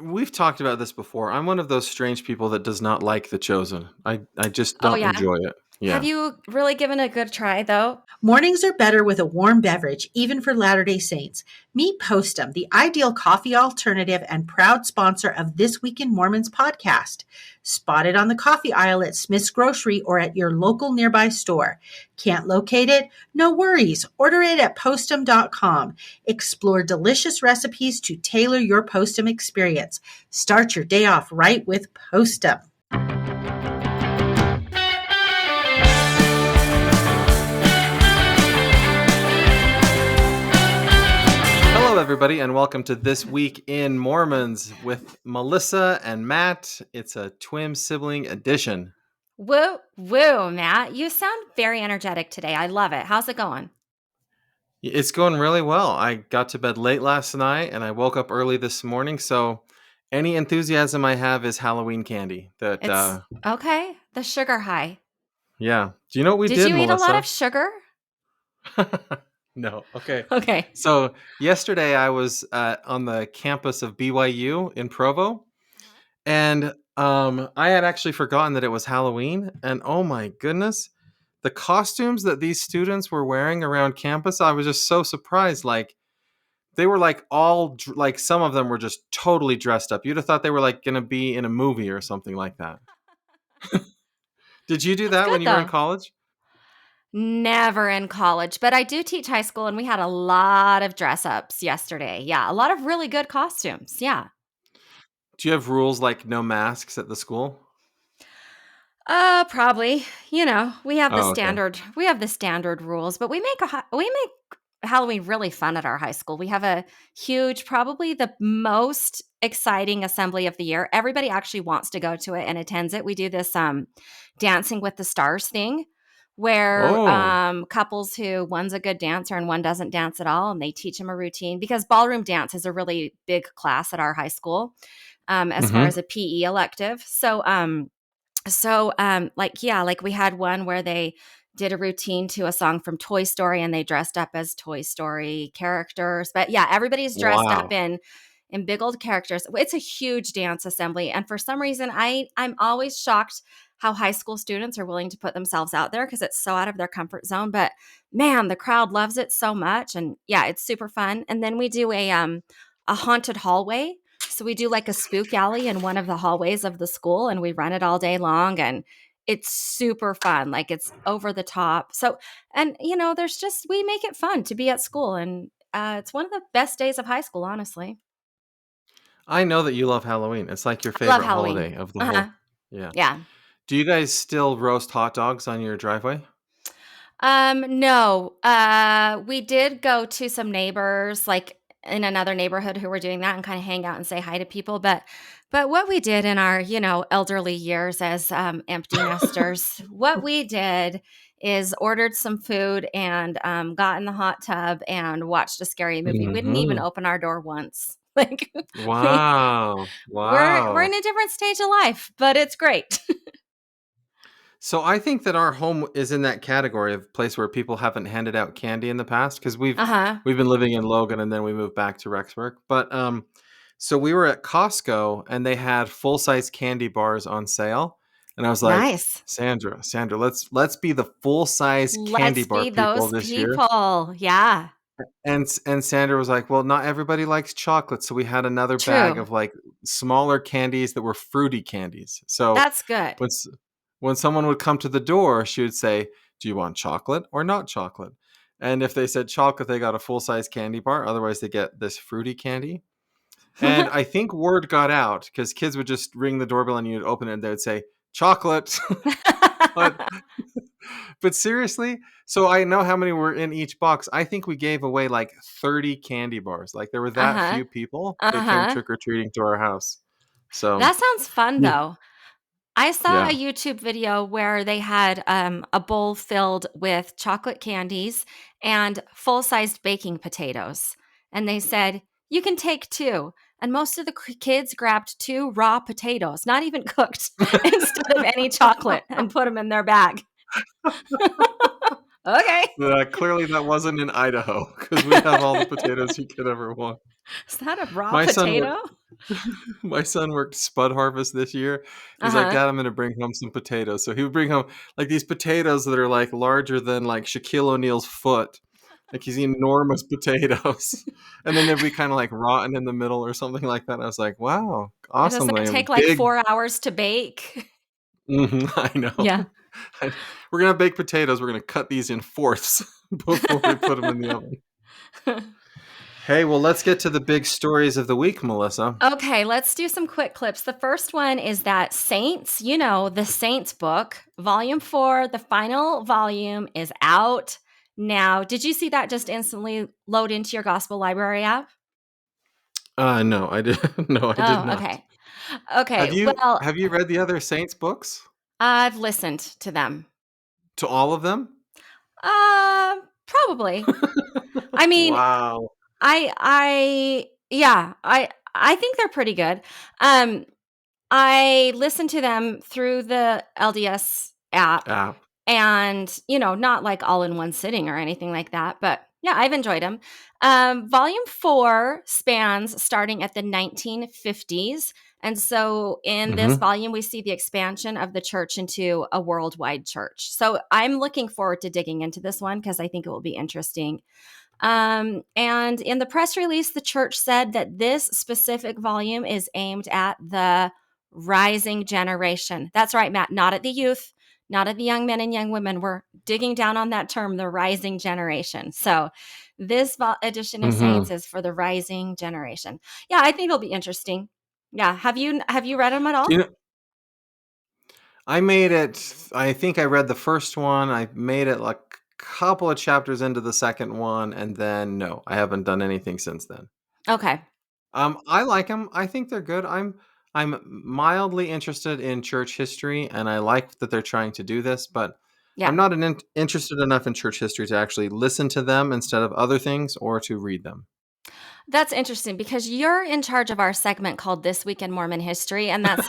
we've talked about this before. I'm one of those strange people that does not like The Chosen. I just Oh, don't yeah. enjoy it. Have Yeah. you really given it a good try, though? Mornings are better with a warm beverage, even for Latter-day Saints. Meet Postum, the ideal coffee alternative and proud sponsor of This Week in Mormons podcast. Spotted on the coffee aisle at Smith's Grocery or at your local nearby store. Can't locate it? No worries. Order it at postum.com. Explore delicious recipes to tailor your Postum experience. Start your day off right with Postum. Hello, everybody, and welcome to This Week in Mormons with Melissa and Matt. It's a Twim sibling edition. Woo, woo, Matt. You sound very energetic today. I love it. How's it going? It's going really well. I got to bed late last night and I woke up early this morning. So any enthusiasm I have is Halloween candy. It's okay. The sugar high. Yeah. Do you know what we Did did, you eat a lot Melissa? of sugar? No. Okay. Okay. So yesterday I was on the campus of BYU in Provo, and I had actually forgotten that it was Halloween. And oh my goodness, the costumes that these students were wearing around campus, I was just so surprised. Like they were like like some of them were just totally dressed up. You'd have thought they were like going to be in a movie or something like that. Did you do That's that when good, you were in though. college? Never in college, but I do teach high school, and we had a lot of dress ups yesterday. Yeah, a lot of really good costumes. Yeah. Do you have rules like no masks at the school? Probably. We have the Oh, okay. standard rules, but we make Halloween really fun at our high school. We have a huge, probably the most exciting assembly of the year. Everybody actually wants to go to it and attends it. We do this dancing with the stars thing where Oh. couples who one's a good dancer and one doesn't dance at all, and they teach them a routine because ballroom dance is a really big class at our high school as far Mm-hmm. as a PE elective. Like we had one where they did a routine to a song from Toy Story and they dressed up as Toy Story characters. But yeah, everybody's dressed up Wow. in big old characters. It's a huge dance assembly. And for some reason, I'm always shocked how high school students are willing to put themselves out there because it's so out of their comfort zone. But man, the crowd loves it so much. And yeah, it's super fun. And then we do a haunted hallway, so we do like a spook alley in one of the hallways of the school and we run it all day long, and it's super fun. Like it's over the top. So, and we make it fun to be at school, and it's one of the best days of high school, honestly. I know that you love Halloween. It's like your I love favorite Halloween. holiday of the Uh-huh. whole. Yeah. Yeah. Do you guys still roast hot dogs on your driveway? No. We did go to some neighbors like in another neighborhood who were doing that and kind of hang out and say hi to people. But what we did in our, elderly years as empty nesters, what we did is ordered some food and got in the hot tub and watched a scary movie. We didn't even Mm-hmm. open our door once. Like we Wow. we're Wow. in a different stage of life, but it's great. So I think that our home is in that category of place where people haven't handed out candy in the past because Uh-huh. we've been living in Logan and then we moved back to Rexburg. But so we were at Costco and they had full-size candy bars on sale. And I was like, Nice. Sandra, let's be the full-size candy Let's bar be people those this year. people. Yeah. And Sandra was like, "Well, not everybody likes chocolate, so we had another bag True. of like smaller candies that were fruity candies." So That's good. when s- when someone would come to the door, she would say, "Do you want chocolate or not chocolate?" And if they said chocolate, they got a full-size candy bar. Otherwise, they get this fruity candy. And I think word got out because kids would just ring the doorbell and you'd open it and they would say, "Chocolate." But but seriously, so I know how many were in each box. I think we gave away like 30 candy bars. Like there were that Uh-huh. few people that came Uh-huh. trick or treating to our house. So, That sounds fun, yeah. though. I saw a Yeah. YouTube video where they had a bowl filled with chocolate candies and full-sized baking potatoes. And they said, "You can take two." And most of the kids grabbed two raw potatoes, not even cooked, instead of any chocolate, and put them in their bag. Okay. Clearly that wasn't in Idaho because we have all the potatoes you could ever want. Is that a raw My son would potato? My son worked spud harvest this year. He's like, Uh-huh. Dad, I'm gonna bring home some potatoes. So he would bring home like these potatoes that are like larger than like Shaquille O'Neal's foot. Like these enormous potatoes. And then they'd be kind of like rotten in the middle or something like that. I was like, wow, Doesn't awesome. it They have take like big. 4 hours to bake? Mhm, I know. Yeah. We're gonna bake potatoes. We're gonna cut these in fourths before we put them in the oven. Hey, well, let's get to the big stories of the week, Melissa. Okay, let's do some quick clips. The first one is that Saints, the Saints book, volume 4, the final volume is out now. Did you see that just instantly load into your gospel library app? No, I did. No, I did Oh, not. okay. Okay, well, Have you read the other Saints books? I've listened to them. To all of them? Probably. I mean, Wow. I think they're pretty good. Um, I listen to them through the LDS app App. and, not like all in one sitting or anything like that, but yeah, I've enjoyed them. Volume 4 spans starting at the 1950s. And so in this Mm-hmm. volume, we see the expansion of the church into a worldwide church. So I'm looking forward to digging into this one because I think it will be interesting. And in the press release, the church said that this specific volume is aimed at the rising generation. That's right, Matt, not at the youth, not at the young men and young women. We're digging down on that term, the rising generation. So this edition of Mm-hmm. Saints is for the rising generation. Yeah, I think it'll be interesting. Yeah, have you read them at Do you all? know, I made it, I think I read the first one. I made it like a couple of chapters into the second one, and then no, I haven't done anything since then. Okay. I like them. I think they're good. I'm mildly interested in church history, and I like that they're trying to do this, but I'm Yeah. not interested enough in church history to actually listen to them instead of other things or to read them. That's interesting because you're in charge of our segment called This Week in Mormon History, and that's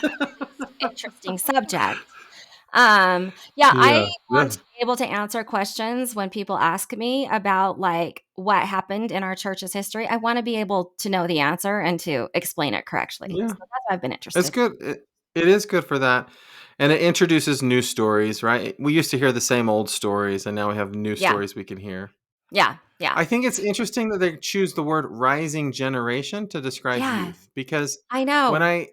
interesting subject. Yeah, I Yeah, want yeah, to be able to answer questions when people ask me about like what happened in our church's history. I want to be able to know the answer and to explain it correctly. yeah. So that's why I've been It's interested. good. It is good for that, and it introduces new stories. Right? We used to hear the same old stories, and now we have new Yeah. stories we can hear. Yeah. Yeah. I think it's interesting that they choose the word rising generation to describe Yeah. youth because I when know. I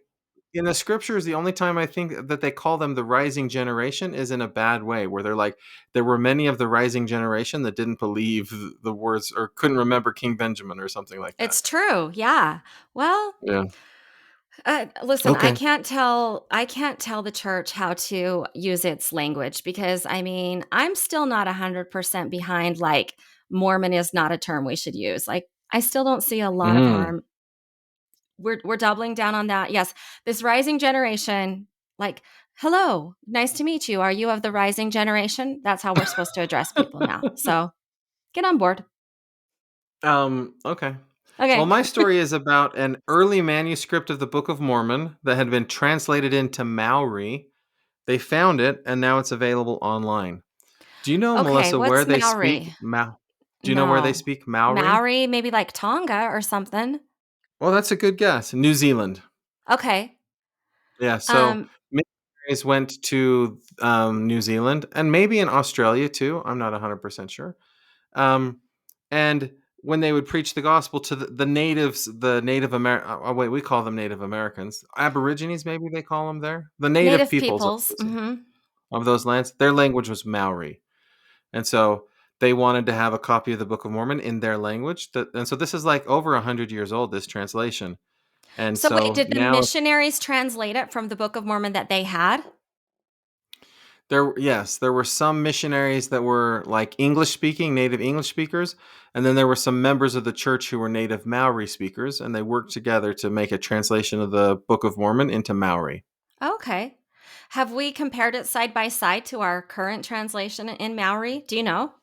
in the scriptures, the only time I think that they call them the rising generation is in a bad way, where they're like, there were many of the rising generation that didn't believe the words or couldn't remember King Benjamin or something like that. It's true. Yeah. Well, Yeah. listen, I Okay. can't tell I can't tell the church how to use its language because I mean, I'm still not 100% behind like Mormon is not a term we should use. Like I still don't see a lot of Mm. harm. We're doubling down on that. Yes, this rising generation like hello, nice to meet you. Are you of the rising generation? That's how we're supposed to address people now. So, get on board. Okay. Well, Okay. my story is about an early manuscript of the Book of Mormon that had been translated into Maori. They found it, and now it's available online. Do you know, Okay, Melissa, where what's they speak Maori? Do you know where they No. speak Maori? Maori, maybe like Tonga or something. Well, that's a good guess. New Zealand. Okay. Yeah, so Um, missionaries went to New Zealand and maybe in Australia too. I'm not 100% sure. Um, and when they would preach the gospel to the natives, the Native wait, we call them Native Americans. Aborigines, maybe they call them there. The native Native peoples peoples. Mhm. of those lands, their language was Maori. And so they wanted to have a copy of the Book of Mormon in their language. And so this is like over 100 years old, this translation. And So wait, so did the now missionaries translate it from the Book of Mormon that they had? yes, there were some missionaries that were like English speaking, native English speakers, and then there were some members of the church who were native Maori speakers, and they worked together to make a translation of the Book of Mormon into Maori. Okay. Have we compared it side by side to our current translation in Maori? Do you know?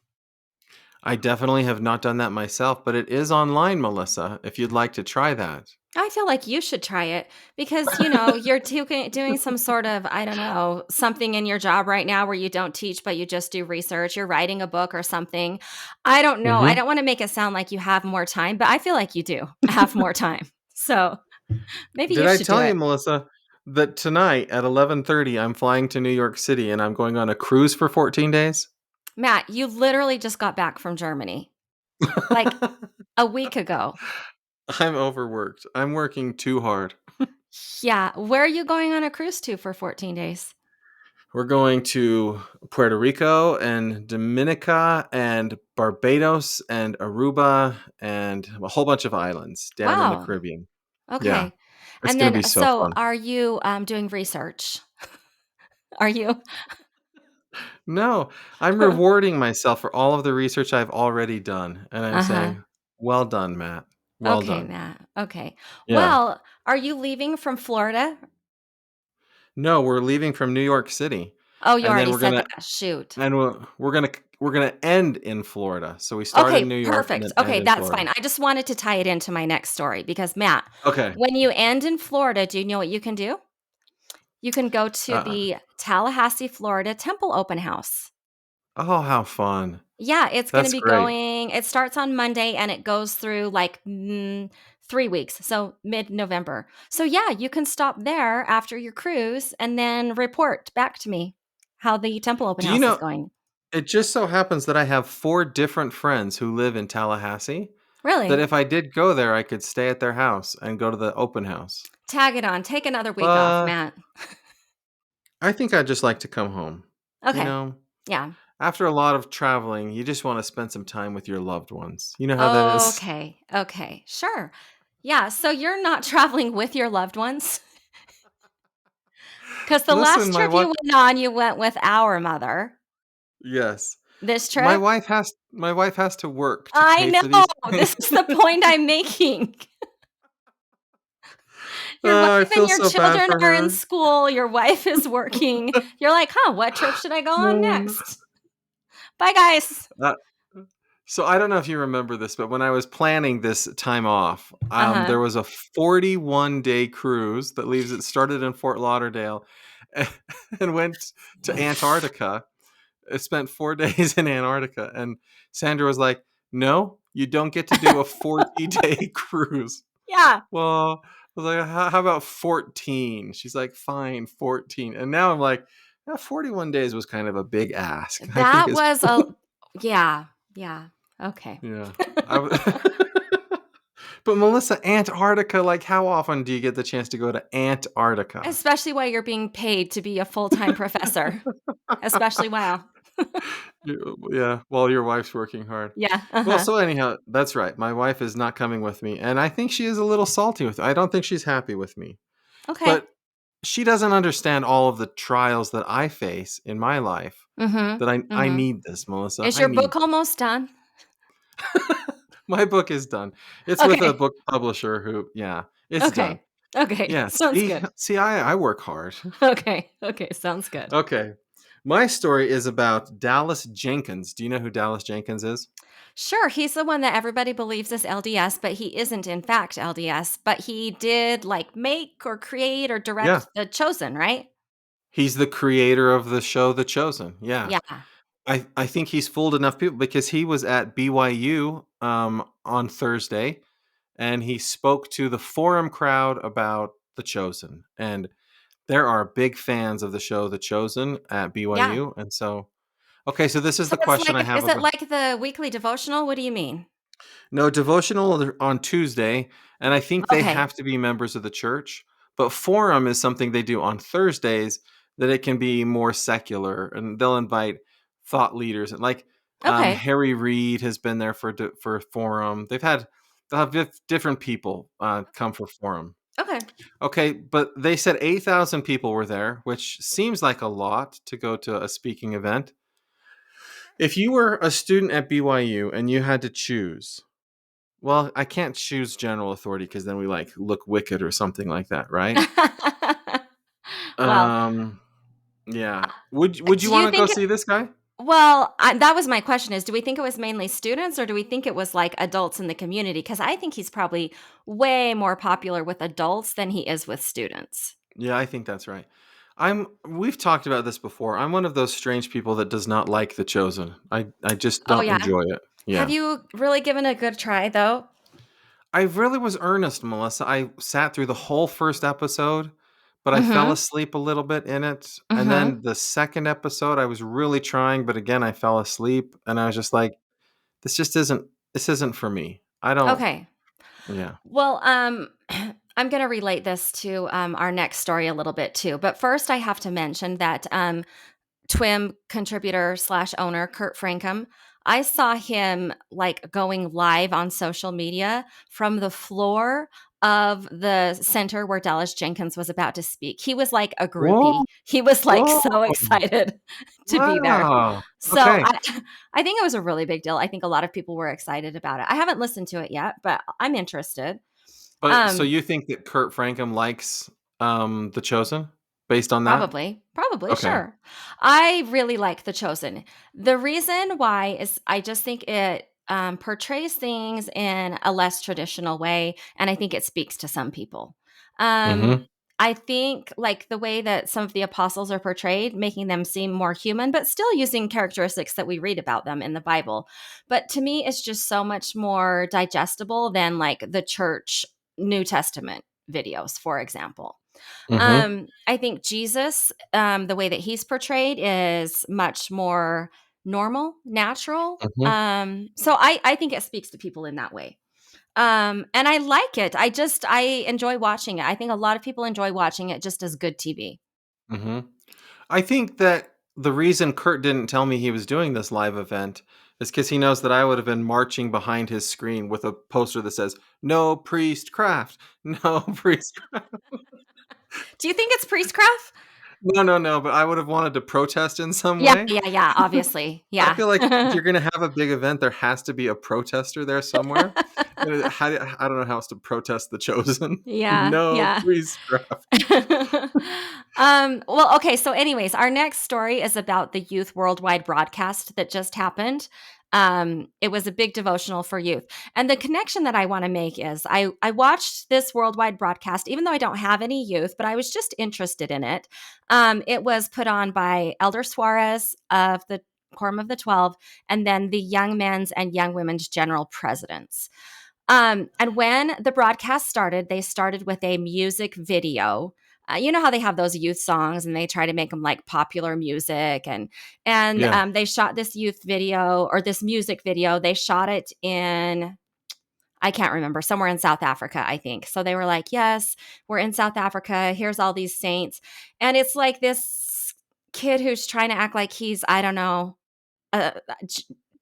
I definitely have not done that myself, but it is online, Melissa, if you'd like to try that. I feel like you should try it because, you're doing some sort of, I don't know, something in your job right now where you don't teach, but you just do research. You're writing a book or something. I don't know. I Hmm. don't want to make it sound like you have more time, but I feel like you do have more time. So, Maybe Did you I should do tell you, it. Melissa, that tonight at 11:30 I'm flying to New York City and I'm going on a cruise for 14 days? Matt, you literally just got back from Germany like a week ago. I'm overworked. I'm working too hard. Yeah. Where are you going on a cruise to for 14 days? We're going to Puerto Rico and Dominica and Barbados and Aruba and a whole bunch of islands down in the Wow. Caribbean. Yeah, Okay. it's And going to then, be so so fun. are you doing research? Are you? No, I'm rewarding myself for all of the research I've already done. And I'm Uh-huh. saying, well done, Matt. Well Okay, done. Matt. Okay. Yeah. Well, are you leaving from Florida? No, we're leaving from New York City. Oh, you And then already we're said going to that. Shoot. and we're going to end in Florida. So we start in Okay, New York and perfect. then end Okay, in that's Florida. fine. I just wanted to tie it into my next story because, Matt, Okay. when you end in Florida, do you know what you can do? You can go to Uh, the Tallahassee, Florida Temple Open House. oh, how fun. Yeah, it's going to That's be great. going, it starts on Monday and it goes through like 3 weeks, so mid November. So, yeah, you can stop there after your cruise and then report back to me how the Temple Open Do you House is know, going. it just so happens that I have 4 different friends who live in Tallahassee that Really? if I did go there, I could stay at their house and go to the open house. Tag it on. Take another week off, But Matt. I think I'd just like to come home. You Okay. know, Yeah. after a lot of traveling, you just want to spend some time with your loved ones. You know how that is? Okay. Okay. Sure. Yeah. So you're not traveling with your loved ones? Because the Listen, last my trip wife, you went on, you went with our mother. yes. This trip? My wife has to work to I pay know. for these This is things. the point I'm making. Your wife I and feel your so bad children for are in her. school. Your wife is working. You're like, huh, what trip should I go on Um, next? Bye, guys. uh, So I don't know if you remember this, but when I was planning this time off, Uh huh. there was a 41-day cruise that leaves. It started in Fort Lauderdale and, and went to Antarctica. It spent 4 days in Antarctica, and Sandra was like, "No, you don't get to do a 40-day cruise." Yeah. Well, I was like, how about 14? She's like, fine, 14. And now I'm like, yeah, 41 days was kind of a big ask. I think That it's, was a, yeah. Yeah. Okay. yeah. I w- but Melissa, Antarctica, like how often do you get the chance to go to Antarctica? Especially while you're being paid to be a full-time professor. Especially while. Yeah, while your wife's working hard. Yeah. Well, Uh-huh. so anyhow, that's right. My wife is not coming with me, and I think she is a little salty with. I don't think she's happy with me. Okay. But she doesn't understand all of the trials that I face in my life. Mhm. That I Mhm. need this, Melissa. Is I your need book almost done? my book is done. It's with a Okay. book publisher who, yeah, it's done. Okay. Okay. Yeah, Sounds see, good. see, I work hard. Okay. Okay. Sounds good. Okay, my story is about Dallas Jenkins. Do you know who Dallas Jenkins is? Sure, he's the one that everybody believes is LDS, but he isn't in fact LDS, but he did like make or create or Yeah, direct The Chosen, right? he's the creator of the show The Chosen. Yeah, Yeah. I think he's fooled enough people because he was at BYU on Thursday and he spoke to the forum crowd about The Chosen. And there are big fans of the show The Chosen at Yeah. BYU. And so, okay, so this is So the question I have is it about. like the weekly devotional? What do you mean? No, devotional on Tuesday, and I think they Okay. have to be members of the church. But forum is something they do on Thursdays that it can be more secular, and they'll invite thought leaders. And like Okay. Harry Reid has been there for forum. They'll have different people come for forum. Okay. Okay, but they said 8,000 people were there, which seems like a lot to go to a speaking event. If you were a student at BYU and you had to choose, well, I can't choose general authority because then we like look wicked or something like that, right? Well, Um, yeah. Would you do you want to go think see this guy? well, that was my question is do we think it was mainly students or do we think it was like adults in the community? Because I think he's probably way more popular with adults than he is with students. Yeah, I think that's right. We've talked about this before. I'm one of those strange people that does not like The Chosen. I just Oh, don't yeah. enjoy it. Have Yeah. you really given a good try, though? I really was earnest, Melissa. I sat through the whole first episode, but I fell Mhm. asleep a little bit in it. And Mhm. then the second episode, I was really trying, but again, I fell asleep. And I was just like, this just isn't, this isn't for me. I don't, Okay. yeah. Well, I'm going to relate this to our next story a little bit too. But first, I have to mention that Twim contributor slash owner Kurt Frankham, I saw him like going live on social media from the floor of the center where Dallas Jenkins was about to speak. He was like a Whoa, groupie. He was like whoa, so excited to be there. wow. So Okay. I think it was a really big deal. I think a lot of people were excited about it. I haven't listened to it yet, but I'm interested. But so Um, you think that Kurt Frankham likes The Chosen based on that? Probably, Okay. sure. I really like The Chosen. The reason why is I just think it portrays things in a less traditional way, and I think it speaks to some people. Um, Mm-hmm. I think like the way that some of the apostles are portrayed, making them seem more human, but still using characteristics that we read about them in the Bible. But to me, it's just so much more digestible than like the church New Testament videos, for example. Mm-hmm. I think Jesus, the way that he's portrayed is much more normal, natural. Mm-hmm. So I think it speaks to people in that way. And I like it. I enjoy watching it. I think a lot of people enjoy watching it just as good TV. Mm-hmm. I think that the reason Kurt didn't tell me he was doing this live event is because he knows that I would have been marching behind his screen with a poster that says, "No priestcraft, no priestcraft." Do you think it's priestcraft? No, no, no, but I would have wanted to protest in some Yeah, way. yeah, yeah. Obviously, I yeah. feel like if you're gonna have a big event, there has to be a protester there somewhere. And I don't know how else to protest The Chosen. Yeah, No yeah. priestcraft. Well, okay. So, anyways, our next story is about the youth worldwide broadcast that just happened. It was a big devotional for youth. And the connection that I want to make is I watched this worldwide broadcast, even though I don't have any youth, but I was just interested in it. It was put on by Elder Suarez of the Quorum of the 12, and then the Young Men's and Young Women's General Presidents. And when the broadcast started, they started with a music video. You know how they have those youth songs and they try to make them like popular music, and Yeah. they shot this youth video or this music video. They shot it in, I can't remember, somewhere in South Africa, I think. So they were like, "Yes, we're in South Africa. Here's all these saints," and it's like this kid who's trying to act like he's, I don't know, uh,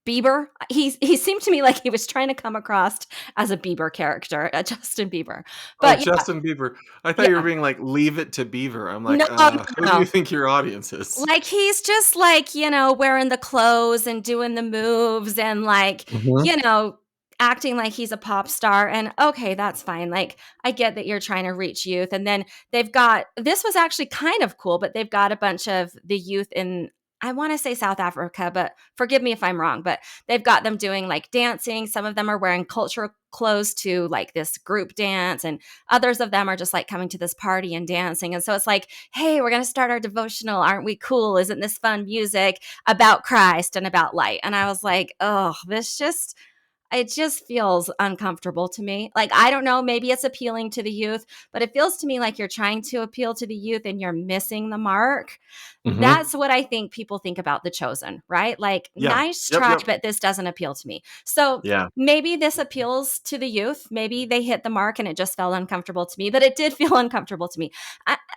Bieber. He seemed to me like he was trying to come across as a Bieber character, Justin Bieber. Oh, But yeah, Justin Bieber. I thought you were yeah. being like, "Leave it to Beaver." I'm No, like, no, who do you no. think your audience is?" Like he's just like, wearing the clothes and doing the moves and like, Mhm. acting like he's a pop star. And okay, that's fine. Like I get that you're trying to reach youth. And then they've got, this was actually kind of cool, but they've got a bunch of the youth in, I want to say South Africa, but forgive me if I'm wrong, but they've got them doing like dancing. Some of them are wearing cultural clothes to like this group dance, and others of them are just like coming to this party and dancing. And so it's like, hey, we're going to start our devotional. Aren't we cool? Isn't this fun music about Christ and about light? And I was like, oh, it just feels uncomfortable to me. Like, I don't know, maybe it's appealing to the youth, but it feels to me like you're trying to appeal to the youth and you're missing the mark. Mhm. That's what I think people think about The Chosen, right? Like, Yeah. nice Yep, try, yep. but this doesn't appeal to me. So Yeah. maybe this appeals to the youth. Maybe they hit the mark and it just felt uncomfortable to me, but it did feel uncomfortable to me.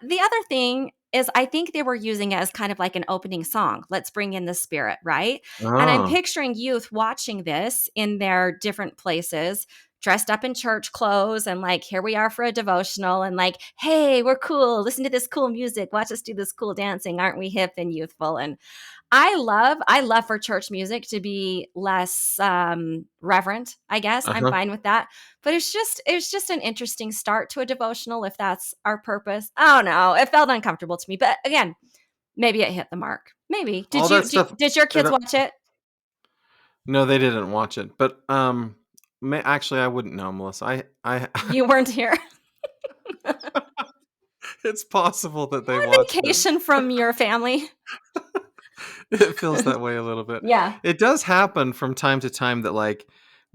The other thing is, I think they were using it as kind of like an opening song. Let's bring in the spirit, right? And I'm Oh. picturing youth watching this in their different places, dressed up in church clothes, and like, here we are for a devotional, and like, hey, we're cool. Listen to this cool music. Watch us do this cool dancing. Aren't we hip and youthful? And I love for church music to be less reverent, I guess. I'm Uh-huh. fine with that. But it's just an interesting start to a devotional if that's our purpose. I don't know. It felt uncomfortable to me. But again, maybe it hit the mark. Maybe. All that stuff Did your it, kids watch it? no, they didn't watch it, but, actually, I wouldn't know, Melissa. I You weren't here. it's possible that they On watched it. vacation from your family. It feels that way a little bit. Yeah. It does happen from time to time that, like,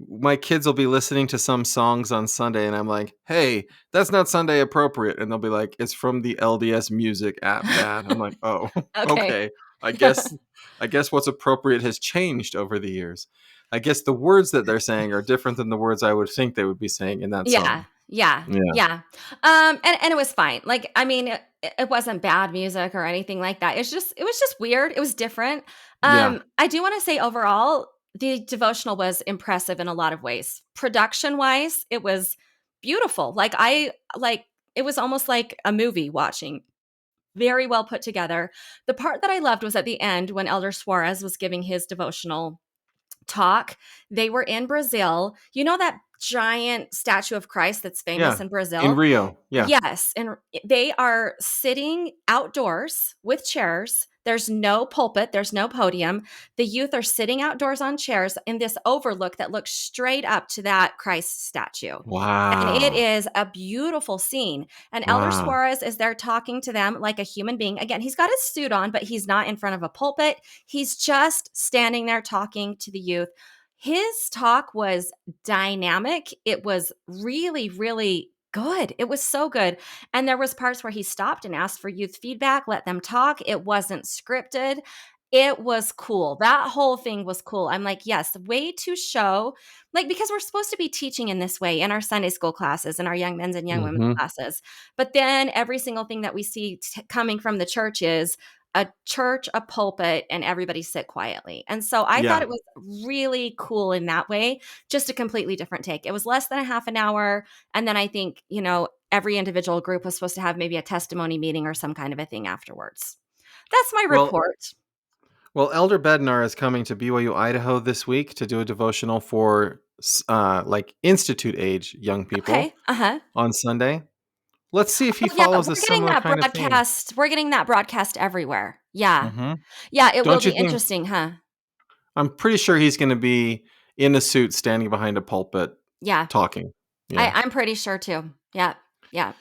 my kids will be listening to some songs on Sunday, and I'm like, "Hey, that's not Sunday appropriate," and they'll be like, "It's from the LDS Music app, Dad." I'm like, "Oh, Okay. okay. I guess, I guess what's appropriate has changed over the years. I guess the words that they're saying are different than the words I would think they would be saying in that Yeah, song." yeah, Yeah, yeah. And it was fine. Like, I mean, it wasn't bad music or anything like that. It was just weird. It was different. yeah, I do want to say overall, the devotional was impressive in a lot of ways. Production wise, it was beautiful. Like it was almost like a movie watching. Very well put together. The part that I loved was at the end when Elder Suarez was giving his devotional talk. They were in Brazil. You know that giant statue of Christ that's famous yeah. in In Brazil? Rio, yeah. Yes, and they are sitting outdoors with chairs. There's no pulpit, there's no podium. The youth are sitting outdoors on chairs in this overlook that looks straight up to that Christ statue. And it Wow, is a beautiful scene. And Elder wow. Suarez is there talking to them like a human being. Again, he's got his suit on, but he's not in front of a pulpit. He's just standing there talking to the youth. His talk was dynamic. It was really, really good. It was so good. And there was parts where he stopped and asked for youth feedback, let them talk. It wasn't scripted. It was cool. That whole thing was cool. I'm like, yes, way to show, like, because we're supposed to be teaching in this way in our Sunday school classes and our young men's and young women's Mhm. classes. But then every single thing that we see coming from the church is a church, a pulpit, and everybody sit quietly. And so I thought Yeah. it was really cool in that way, just a completely different take. It was less than a half an hour. And then I think, every individual group was supposed to have maybe a testimony meeting or some kind of a thing afterwards. That's my Well, report. Elder Bednar is coming to BYU, Idaho this week to do a devotional for like institute age young people Okay. Uh-huh. on Sunday. Let's see if he Oh, yeah, follows a we're getting similar that kind of theme. broadcast. We're getting that broadcast everywhere. Yeah. Hmm. Yeah, it will Don't be you think? interesting, huh? I'm pretty sure he's going to be in a suit, standing behind a pulpit, Yeah. talking. I Yeah. I'm pretty sure too. Yeah. Yeah.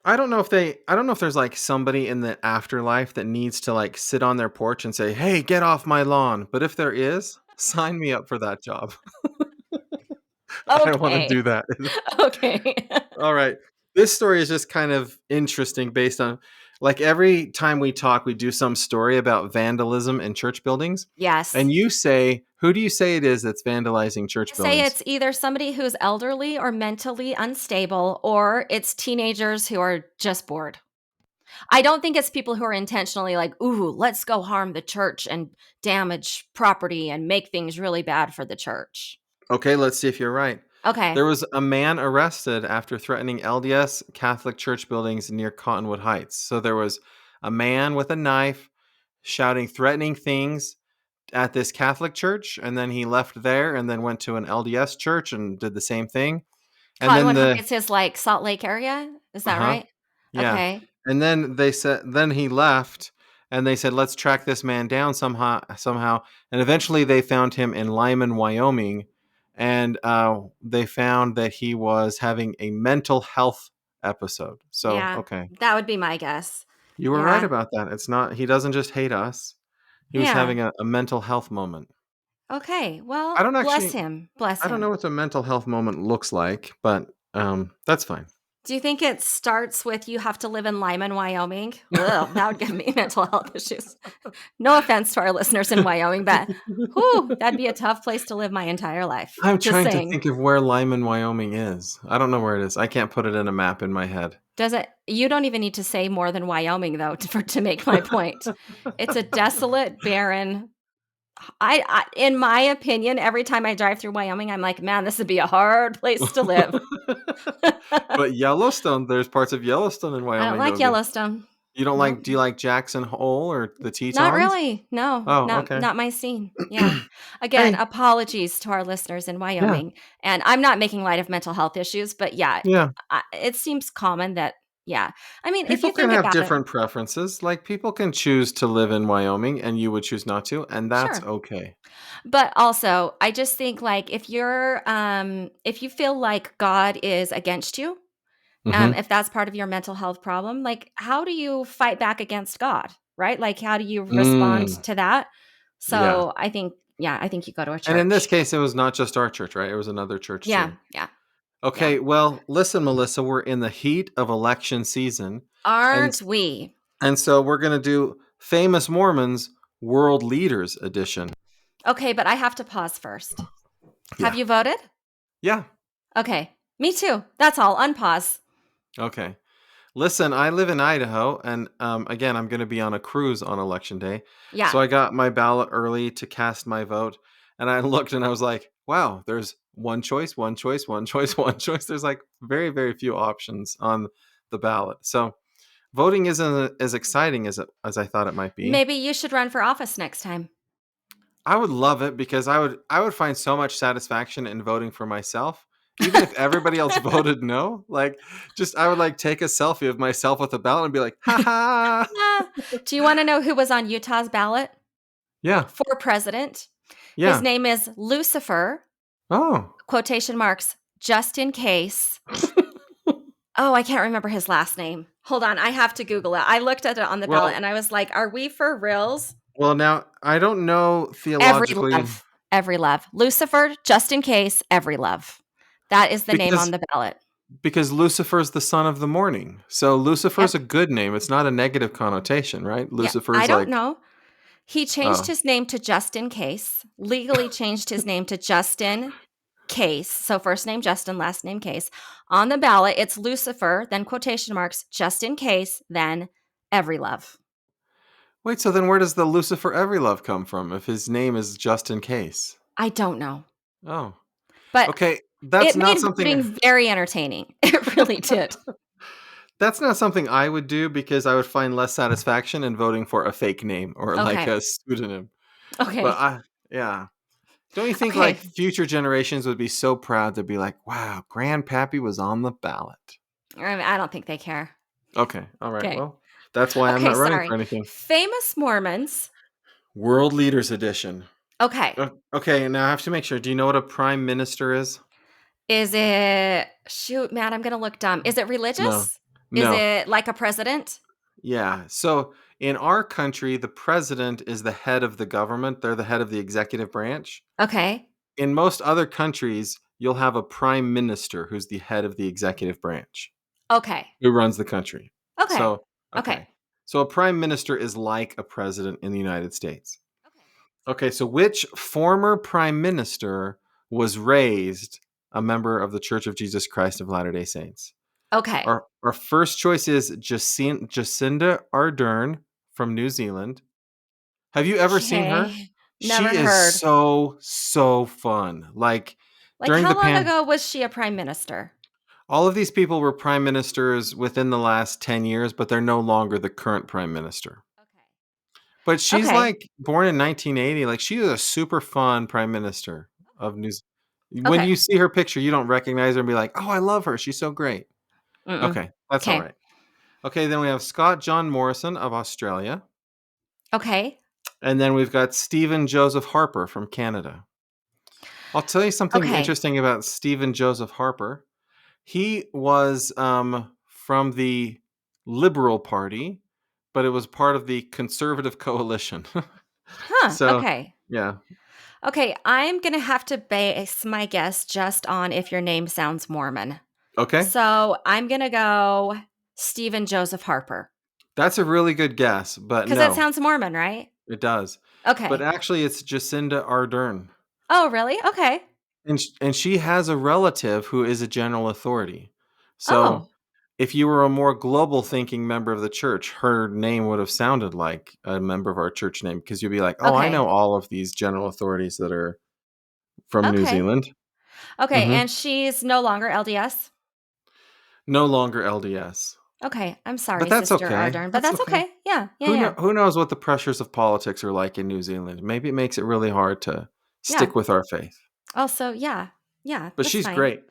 I don't know if they. I don't know if there's like somebody in the afterlife that needs to like sit on their porch and say, "Hey, get off my lawn." But if there is, sign me up for that job. I want to Okay. do that. Okay. All right. This story is just kind of interesting based on like every time we talk, we do some story about vandalism in church buildings. Yes. And you say, who do you say it is that's vandalizing church I say buildings? it's either somebody who's elderly or mentally unstable, or it's teenagers who are just bored. I don't think it's people who are intentionally like, ooh, let's go harm the church and damage property and make things really bad for the church. Okay, let's see if you're right. Okay. There was a man arrested after threatening LDS Catholic church buildings near Cottonwood Heights. So there was a man with a knife shouting threatening things at this Catholic church, and then he left there and then went to an LDS church and did the same thing. And then Cottonwood the Heights is like Salt Lake area. Is that uh-huh. right? Yeah. Okay. And then they said then he left and they said let's track this man down somehow and eventually they found him in Lyman, Wyoming and they found that he was having a mental health episode. So, Yeah. okay. That would be my guess. You were right Yeah. about that. It's not he doesn't just hate us. He was Yeah. having a mental health moment. Okay. I Well, don't bless actually him. Bless I don't know him. what a mental health moment looks like, but that's fine. Do you think it starts with you have to live in Lyman, Wyoming? Ugh, that would give me mental health issues. No offense to our listeners in Wyoming, but whew, that'd be a tough place to live my entire life. I'm Just trying to saying. think of where Lyman, Wyoming is. I don't know where it is. I can't put it in a map in my head. Does it you don't even need to say more than Wyoming though to make my point. It's a desolate, barren I in my opinion, every time I drive through Wyoming, I'm like, "Man, this would be a hard place to live." But Yellowstone, there's parts of Yellowstone in I don't Wyoming that like would be. Yellowstone. You don't No. like? Do you like Jackson Hole or the Not Tetons? really. No, Oh, not okay. not my scene. Yeah. Again, Hey, apologies to our listeners in yeah, Wyoming, and I'm not making light of mental health issues, but yeah, yeah. it seems common that yeah. I mean, if People you can think have about it different preferences. Like people can choose to live in Wyoming, and you would choose not to, and that's sure. okay. But also, I just think, like, if you feel like God is against you, Hmm. if that's part of your mental health problem, like, how do you fight back against God, right? Like, how do you respond Mm, to that? yeah. So, I think, Yeah, I think you go to a And in this church. case, it was not just our church, right? It was another church Yeah, too. yeah, yeah. Okay, well, listen, Melissa, we're in the heat of election season, and Aren't we? and so we're gonna do famous Mormons World Leaders Edition. Okay, but I have to pause first. Have Yeah, you voted? yeah. Okay, me too. That's all. Unpause. Okay. Listen, I live in Idaho, and again, I'm going to be on a cruise on election day. Yeah. So I got my ballot early to cast my vote, and I looked and I was like, wow, there's one choice, one choice, one choice, one choice. There's like very, very few options on the ballot. So voting isn't as exciting as I thought it might be. Maybe you should run for office next time. I would love it because I would find so much satisfaction in voting for myself. Even if everybody else voted no, like just I would like take a selfie of myself with a ballot and be like, ha ha. Ah, do you want to know who was on Utah's ballot Yeah. for president? His Yeah. name is Lucifer, Oh. quotation marks, just in case. Oh, I can't remember his last name. Hold on, I have to Google it. I looked at it on the ballot Well, and I was like, are we for reals? now I don't know Every theologically love. Every love. Lucifer, just in case, every love. That is the name on because the ballot. Lucifer's the son of the morning. So Lucifer's Yep. a good name. It's not a negative connotation, right? Yeah. I Lucifer's don't like, know. He changed oh. his name to just in case, legally changed his name to Justin Case. So first name Justin, last name Case. On the ballot, it's Lucifer, then quotation marks, just in case, then every love. Wait, so then where does the Lucifer Every Love come from if his name is just in case? I don't know. Oh. But Okay, that's it not made something voting very entertaining. It really did. that's not something I would do because I would find less satisfaction in voting for a fake name or like Okay. a pseudonym. But Okay. yeah. Don't you think like Okay. future generations would be so proud to be like, wow, Grandpappy was on the ballot? I don't think they care. Okay, all right. Okay. Well, that's why I'm Okay. not running Sorry. for anything. Famous Mormons. World Leaders Edition. Okay. Okay, now I have to make sure. Do you know what a prime minister is? Is it, shoot, man, I'm going to look dumb. Is it No, religious? Is no. it like a president? Yeah. So in our country, the president is the head of the government. They're the head of the executive branch. Okay. In most other countries, you'll have a prime minister who's the head of the executive branch Okay. who runs the country. Okay. So, Okay. okay. So a prime minister is like a president in the United States. Okay. Okay. So which former prime minister was raised a member of the Church of Jesus Christ of Latter-day Saints? Okay. Our first choice is Jacinda Ardern from New Zealand. Have you ever seen her? Okay. She Never is heard. so fun. Like Like, during how the long ago was she a prime minister? all of these people were prime ministers within the last 10 years, but they're no longer the current prime minister. But she's Okay. like born in 1980. Like she is a super fun prime minister of New Zealand. When Okay. you see her picture, you don't recognize her and be like, "Oh, I love her. She's so great." Mm-mm. Okay, that's all Okay. right. Okay, then we have Scott John Morrison of Australia. Okay. And then we've got Stephen Joseph Harper from Canada. I'll tell you something Okay. interesting about Stephen Joseph Harper. He was from the Liberal Party, but it was part of the Conservative Coalition. Huh. So, Okay. yeah. Okay. I'm going to have to base my guess just on if your name sounds Mormon. Okay. So I'm going to go Stephen Joseph Harper That's a really good guess, but because it no, sounds Mormon, right? it does. But Okay. actually, it's Jacinda Ardern. Oh, really? Okay. And she has a relative who is a general authority. So Oh, if you were a more global thinking member of the church, her name would have sounded like a member of our church name because you'd be like, oh, I know okay. all of these general authorities that are from New Okay. Zealand. Okay. Hmm. And she's no longer LDS. No longer LDS. Okay. I'm But sorry, that's Sister okay. Ardern, but That's that's okay. okay. Yeah. Yeah. Yeah. Who knows what the pressures of politics are like in New Zealand? Maybe it makes it really hard to Yeah. stick with our faith. Also, yeah. Yeah. But That's she's fine. great.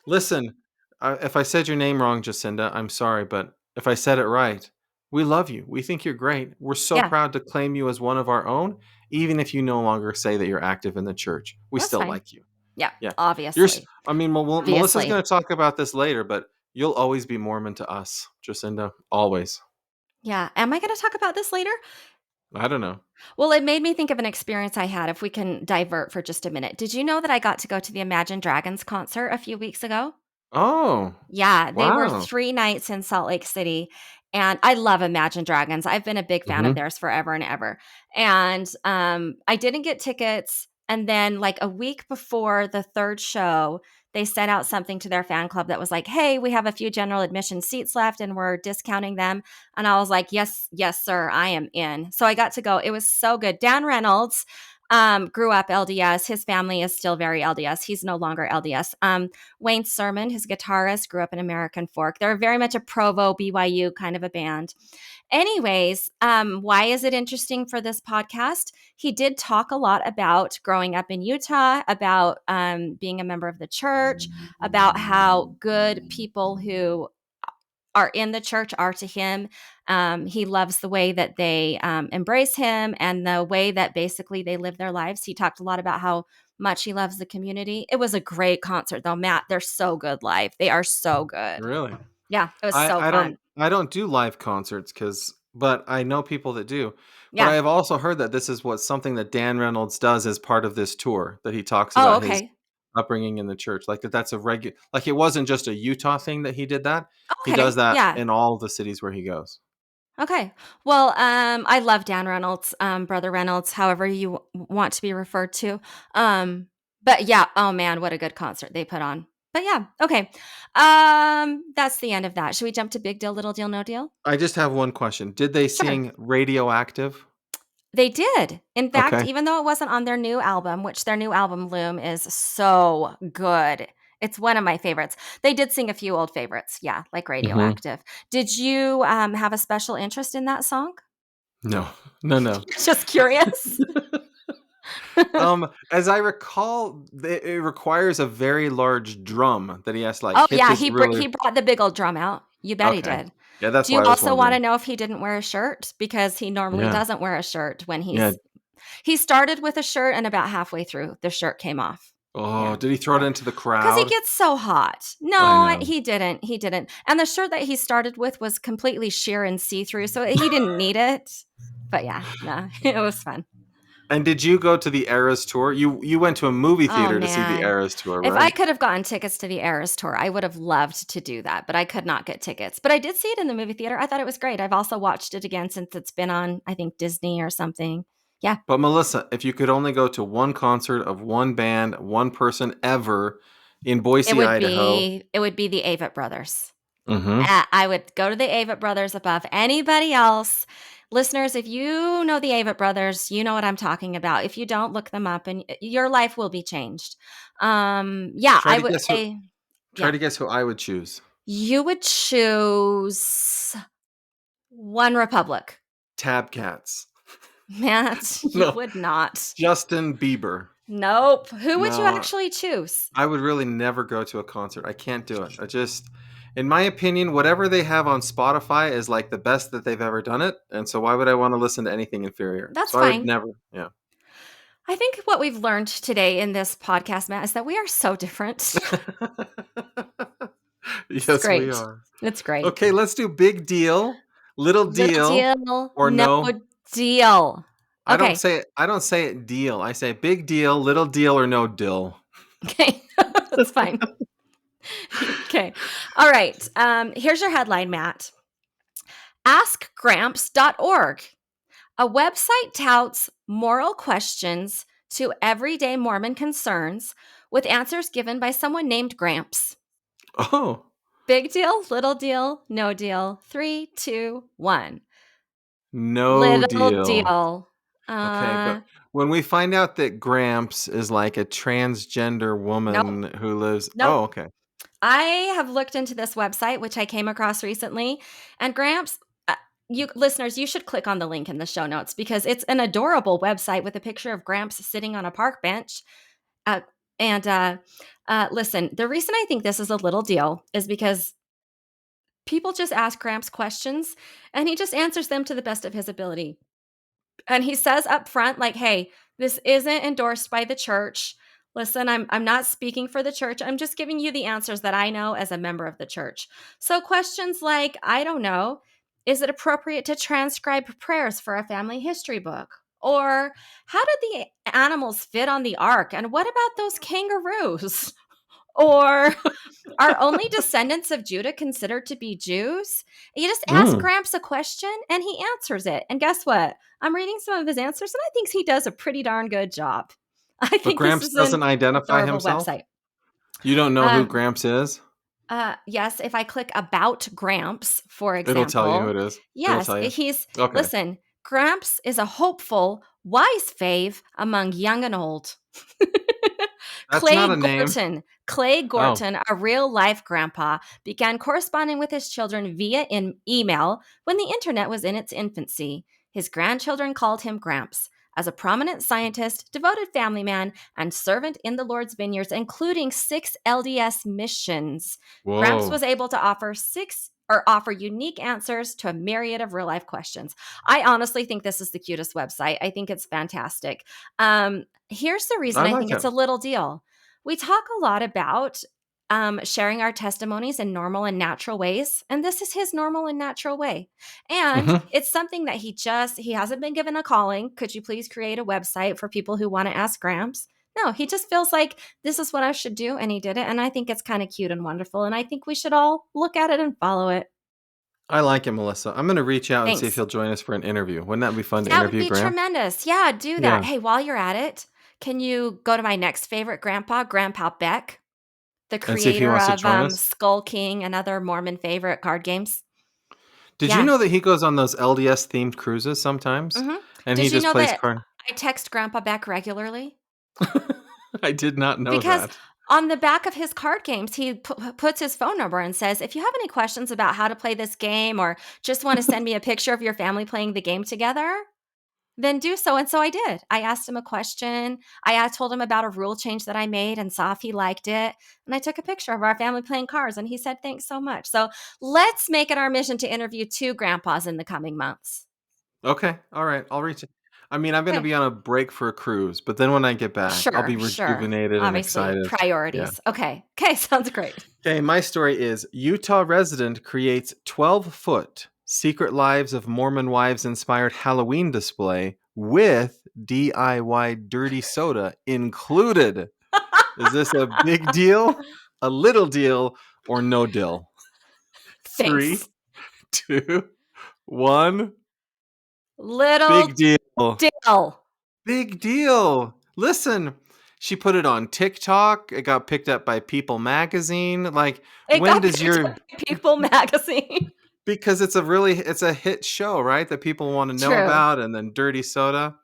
Listen, if I said your name wrong, Jacinda, I'm sorry. But if I said it right, we love you. We think you're great. We're so Yeah. proud to claim you as one of our own, even if you no longer say that you're active in the church. We That's still fine. like you. Yeah. Yeah. Obviously. I mean, Melissa's Obviously. going to talk about this later, but you'll always be Mormon to us, Jacinda. Always. Yeah. Am I going to talk about this later? I don't know. Well, it made me think of an experience I had, if we can divert for just a minute. Did you know that I got to go to the Imagine Dragons concert a few weeks ago? Oh, Yeah, they were wow. 3 nights in Salt Lake City, and I love Imagine Dragons. I've been a big fan of Hmm. theirs forever and ever, and, I didn't get tickets, and then, like, a week before the 3rd show, they sent out something to their fan club that was like, "Hey, we have a few general admission seats left, and we're discounting them," and I was like, "Yes, yes, sir, I am in." So I got to go. It was so good. Dan Reynolds, grew up LDS. His family is still very LDS. He's no longer LDS. Wayne Sermon, his guitarist, grew up in American folk. They're very much a Provo, BYU kind of a band. Anyways, why is it interesting for this podcast? He did talk a lot about growing up in Utah, about being a member of the church, about how good people who are in the church are to him. He loves the way that they embrace him and the way that basically they live their lives. He talked a lot about how much he loves the community. It was a great concert, though, Matt. They're so good live. They are so good. Really? Yeah, it was I so I don't fun. I don't do live concerts but I know people that do. But I Yeah. have also heard that this is what something that Dan Reynolds does as part of this tour, that he talks Oh, about his okay. upbringing in the church. Like that's a regular, like it wasn't just a Utah thing that he did that. He does Okay. that Yeah. in all the cities where he goes. Okay. Well, I love Dan Reynolds, Brother Reynolds, however you want to be referred to. But yeah, oh man, what a good concert they put on. But yeah, okay. That's the end of that. Should we jump to Big Deal, Little Deal, No Deal? I just have one question. Did they Sure. sing Radioactive? They did. In fact, Okay. even though it wasn't on their new album, which their new album Loom is so good. It's one of my favorites. They did sing a few old favorites, yeah, like Hmm. Radioactive. Did you have a special interest in that song? No. No, no. Just curious. As I recall, it requires a very large drum that he has to like Oh, hit yeah, this really. he brought the big old drum out. You bet he Okay. did. Yeah, that's Do you why I was also wanna wondering. know if he didn't wear a shirt? Because he normally Yeah. doesn't wear a shirt when Yeah. he started with a shirt, and about halfway through, the shirt came off. Oh, Yeah, did he throw it yeah, into the because he crowd? gets so hot. I No, know. he didn't, and the shirt that he started with was completely sheer and see-through, so he didn't need it. But yeah, no, it was fun. And did you go to the Eras tour? You went to a movie Oh, theater to see the man. Eras tour, If I right? could have gotten tickets to the Eras tour, I would have loved to do that, but I could not get tickets. But I did see it in the movie theater. I thought it was great. I've also watched it again since it's been on, I think, Disney or something. Yeah, But Melissa, if you could only go to one concert of one band, one person ever in Boise, Idaho. it would be the Avett Brothers. Mm-hmm. I would go to the Avett Brothers above anybody else. Listeners, if you know the Avett Brothers, you know what I'm talking about. If you don't, look them up and your life will be changed. Yeah, Try I to would guess who say, try yeah, to guess who I would choose. you would choose One Republic. Tab Cats. Matt, you No, would not. Justin Bieber. Nope. Who would you No, actually choose? I would really never go to a concert. I can't do it. In my opinion, whatever they have on Spotify is like the best that they've ever done it. And so why would I want to listen to anything inferior? That's So I would fine. never, yeah. I think what we've learned today in this podcast, Matt, is that we are so different. It's Yes, we great. are. It's great. Okay, let's do big deal, little Little deal, deal, or no no. deal. Okay. I don't say it deal. I say big deal, little deal, or no dill. Okay. That's fine. Okay. All right. Here's your headline, Matt. AskGramps.org. A website touts moral questions to everyday Mormon concerns with answers given by someone named Gramps. Oh, Big deal, little deal, no deal. 3, 2, 1. no Little deal. deal. Okay, Uh, but when we find out that Gramps is like a transgender nope, woman who lives, nope. oh, okay. I have looked into this website, which I came across recently, and Gramps, you listeners, you should click on the link in the show notes because it's an adorable website with a picture of Gramps sitting on a park bench. Uh, and listen, the reason I think this is a little deal is because people just ask Gramps questions, and he just answers them to the best of his ability. And he says up front, like, hey, this isn't endorsed by the church. Listen, I'm not speaking for the church. I'm just giving you the answers that I know as a member of the church. So questions like, I don't know, Is it appropriate to transcribe prayers for a family history book? Or how did the animals fit on the ark? And what about those kangaroos? Or are only descendants of Judah considered to be Jews? You just ask Mm. Gramps a question and he answers it. And guess what? I'm reading some of his answers and I think he does a pretty darn good job. I But think this Gramps is an doesn't identify adorable himself? website. You don't know who Um, Gramps is? yes, if I click about Gramps, for It'll tell you who example, it is. It'll yes, tell you. Okay. listen, Gramps is a hopeful, wise fave among young and old. That's not a name. Clay Oh. Gorton, a real life grandpa, began corresponding with his children via email when the internet was in its infancy. His grandchildren called him Gramps. As a prominent scientist, devoted family man, and servant in the Lord's vineyards, including 6 LDS missions, Gramps Whoa. was able to offer unique answers to a myriad of real life questions. I honestly think this is the cutest website. I think it's fantastic. Here's the reason I I like think it. it's a little deal. We talk a lot about sharing our testimonies in normal and natural ways, and this is his normal and natural way. And Mhm. it's something that he hasn't been given a calling. Could you please create a website for people who want to ask Gramps? No, he just feels like this is what I should do, and he did it. And I think it's kind of cute and wonderful. And I think we should all look at it and follow it. I like it, Melissa. I'm going to reach out and see if Thanks. he'll join us for an interview. Wouldn't that be fun to That would interview be Gramps? tremendous. Yeah, do that. Yeah. Hey, while you're at it, can you go to my next favorite Grandpa Beck, the And see if he creator wants to of join us. Skull King and other Mormon favorite card games? Did you Yeah. know that he goes on those LDS themed cruises sometimes? Mm-hmm. And he Did you just know plays that card? I text Grandpa Beck regularly? I did not know Because that. on the back of his card games, he puts his phone number and says, if you have any questions about how to play this game or just want to send me a picture of your family playing the game together, then do so. And so I did. I asked him a question. I told him about a rule change that I made and saw if he liked it. And I took a picture of our family playing cards and he said, thanks so much. So let's make it our mission to interview 2 grandpas in the coming months. Okay. All right. I'll reach it. I mean, I'm going to Okay. be on a break for a cruise, but then when I get back, I'll be Sure. rejuvenated and Obviously, excited. Yeah. priorities. Okay. Sounds great. Okay. My story is Utah resident creates 12-foot Secret Lives of Mormon Wives inspired Halloween display with DIY dirty soda included. Is this a big deal, a little deal, or no deal? Thanks. 3, 2, 1. Little Big deal. deal. Big deal. Listen, she put it on TikTok. It got picked up by People magazine. Like, It when got does picked your up by People magazine. because it's a hit show, right? That people want to know True. about, and then dirty soda.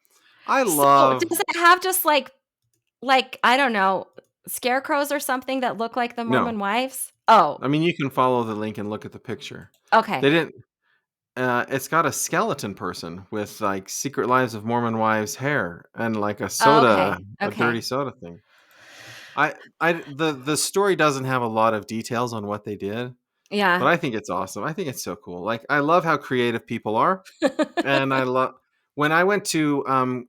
I So love does it have just like I don't know, scarecrows or something that look like the no. Mormon wives? Oh, I mean, you can follow the link and look at the picture. okay. They didn't it's got a skeleton person with like Secret Lives of Mormon Wives hair and like a Oh, soda, a dirty okay. soda thing. The story doesn't have a lot of details on what they did, but Yeah. I think it's awesome. I think it's so cool. Like I love how creative people are, and I love when I went to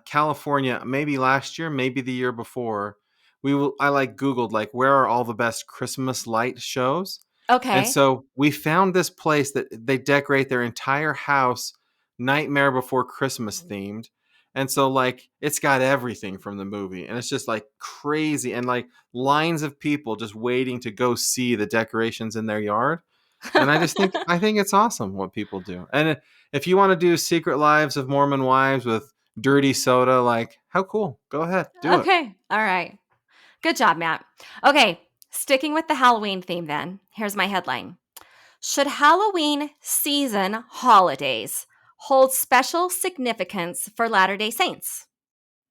California, maybe last year, maybe the year before. I like Googled like where are all the best Christmas light shows, and Okay. so we found this place that they decorate their entire house Nightmare Before Christmas themed. And so like it's got everything from the movie and it's just like crazy and like lines of people just waiting to go see the decorations in their yard. And I think it's awesome what people do. And if you want to do Secret Lives of Mormon Wives with dirty soda, like how cool. Go ahead, do it. Okay. All right. Good job, Matt. Okay. Sticking with the Halloween theme then. Here's my headline. Should Halloween season holidays hold special significance for Latter-day Saints?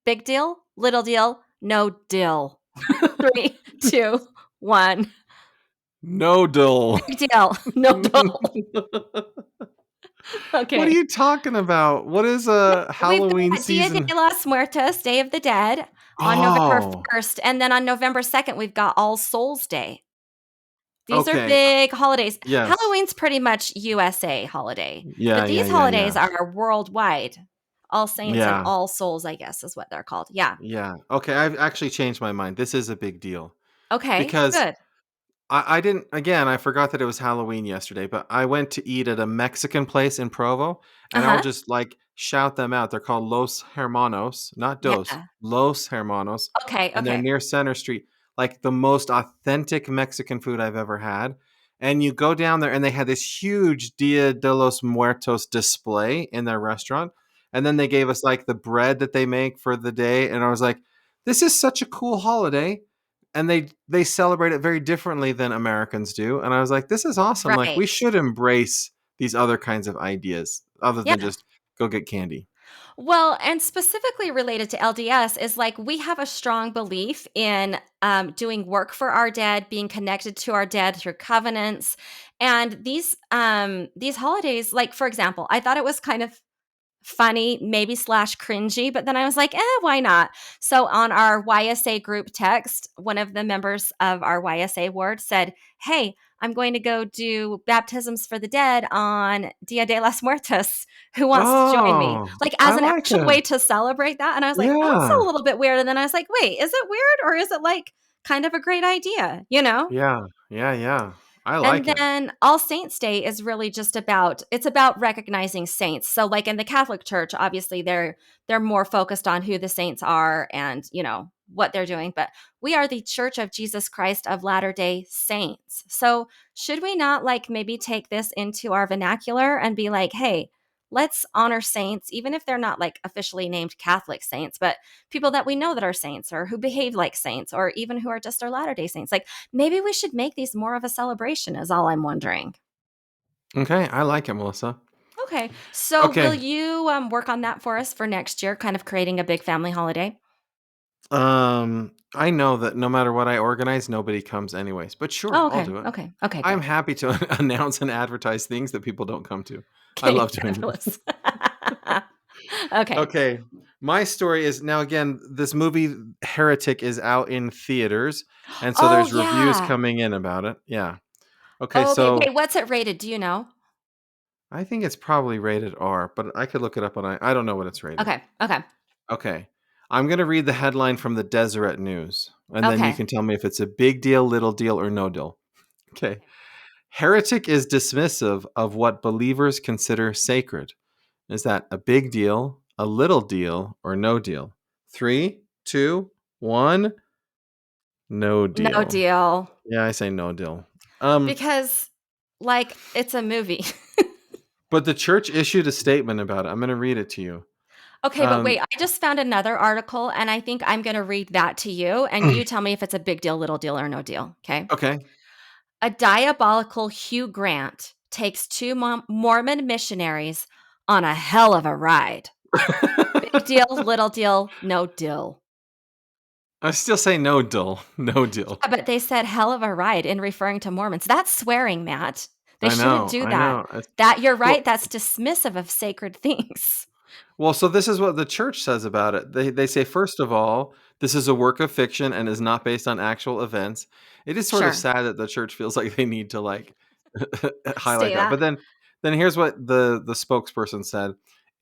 Big deal, little deal, no deal. 3, 2, 1. No dull. Big deal, no deal. What are Okay. you talking about? What is a We've Halloween got Dia de season? los Muertos, Day of the Dead, on November Oh, 1st. And then on November 2nd, we've got All Souls Day. These are okay. big holidays. Yes. Halloween's pretty much USA holiday, Yeah, but yeah, these yeah, yeah. holidays are worldwide. All Saints and Yeah, All Souls, I guess, is what they're called. Yeah. yeah. Okay, I've actually changed my mind. This is a big deal Okay. because Good. I didn't, again, I forgot that it was Halloween yesterday, but I went to eat at a Mexican place in Provo, and I'll Uh-huh. just like shout them out. They're called Los Hermanos, not Dos, Yeah. Los Hermanos, Okay, and they're okay. near Center Street. Like the most authentic Mexican food I've ever had. And you go down there, and they had this huge Dia de los Muertos display in their restaurant. And then they gave us like the bread that they make for the day. And I was like, this is such a cool holiday, and they celebrate it very differently than Americans do. And I was like, this is awesome. Like we Right. should embrace these other kinds of ideas other than Yeah. just go get candy. Well, and specifically related to LDS is like we have a strong belief in doing work for our dead, being connected to our dead through covenants, and these holidays. Like for example, I thought it was kind of funny, maybe slash cringy, but then I was like, why not? So on our YSA group text, one of the members of our YSA ward said, hey, I'm going to go do baptisms for the dead on Dia de los Muertos. Who wants to join me? Oh, Like I as an like actual it. way to celebrate that. And I was like, that's a Yeah. little bit weird. And then I was like, wait, is it weird or is it like kind of a great idea? You know? Yeah. Yeah. Yeah. I And like it. then All Saints Day is really just about it's about recognizing saints. So like in the Catholic Church, obviously they're more focused on who the saints are and, you know, what they're doing, but we are the Church of Jesus Christ of Latter-day Saints. So should we not like maybe take this into our vernacular and be like, "Hey, let's honor saints even if they're not like officially named Catholic saints, but people that we know that are saints or who behave like saints or even who are just our Latter-day Saints." Like maybe we should make these more of a celebration, is all I'm wondering. Okay. I like it, Melissa. Okay. So will Okay. you work on that for us for next year, kind of creating a big family holiday? I know that no matter what I organize, nobody comes anyways, but sure, Oh, I'll okay. do it. Okay. Okay, I'm good. happy to announce and advertise things that people don't come to. I Okay, love doing that. fabulous. Okay. Okay. My story is now, again, this movie Heretic is out in theaters, and so Oh, there's reviews yeah. coming in about it. Yeah. Okay, Oh, okay. so Wait, what's it rated? Do you know? I think it's probably rated R, but I could look it up on I don't know what it's rated. Okay. Okay. Okay. I'm going to read the headline from the Deseret News, and then you Okay. can tell me if it's a big deal, little deal, or no deal. Okay. Heretic is dismissive of what believers consider sacred. Is that a big deal, a little deal, or no deal? Three, two, one. No No deal. deal. Yeah, I say no deal. Um, Because like it's a movie. but the church issued a statement about it. I'm going to read it to you. Okay, but Um, wait, I just found another article and I think I'm going to read that to you and you tell me if it's a big deal, little deal, or no deal. Okay. okay. A diabolical Hugh Grant takes two Mormon missionaries on a hell of a ride. Big deal, little deal, no deal. I still say no deal. No deal. Yeah, but they said hell of a ride in referring to Mormons. That's swearing, Matt. They I shouldn't know. do I that. know. That you're Well, right. That's dismissive of sacred things. well, so this is what the church says about it. They say, first of all, this is a work of fiction and is not based on actual events. It is sort of Sure. sad that the church feels like they need to like highlight Stay that. that. But then here's what the spokesperson said.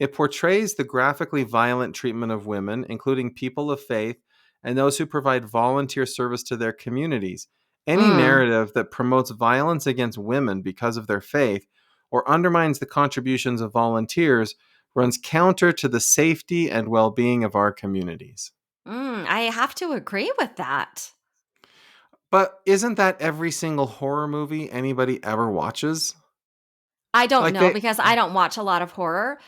It portrays the graphically violent treatment of women, including people of faith and those who provide volunteer service to their communities. Any Mm. narrative that promotes violence against women because of their faith or undermines the contributions of volunteers runs counter to the safety and well-being of our communities. I have to agree with that. But isn't that every single horror movie anybody ever watches? I don't Like know they because I don't watch a lot of horror,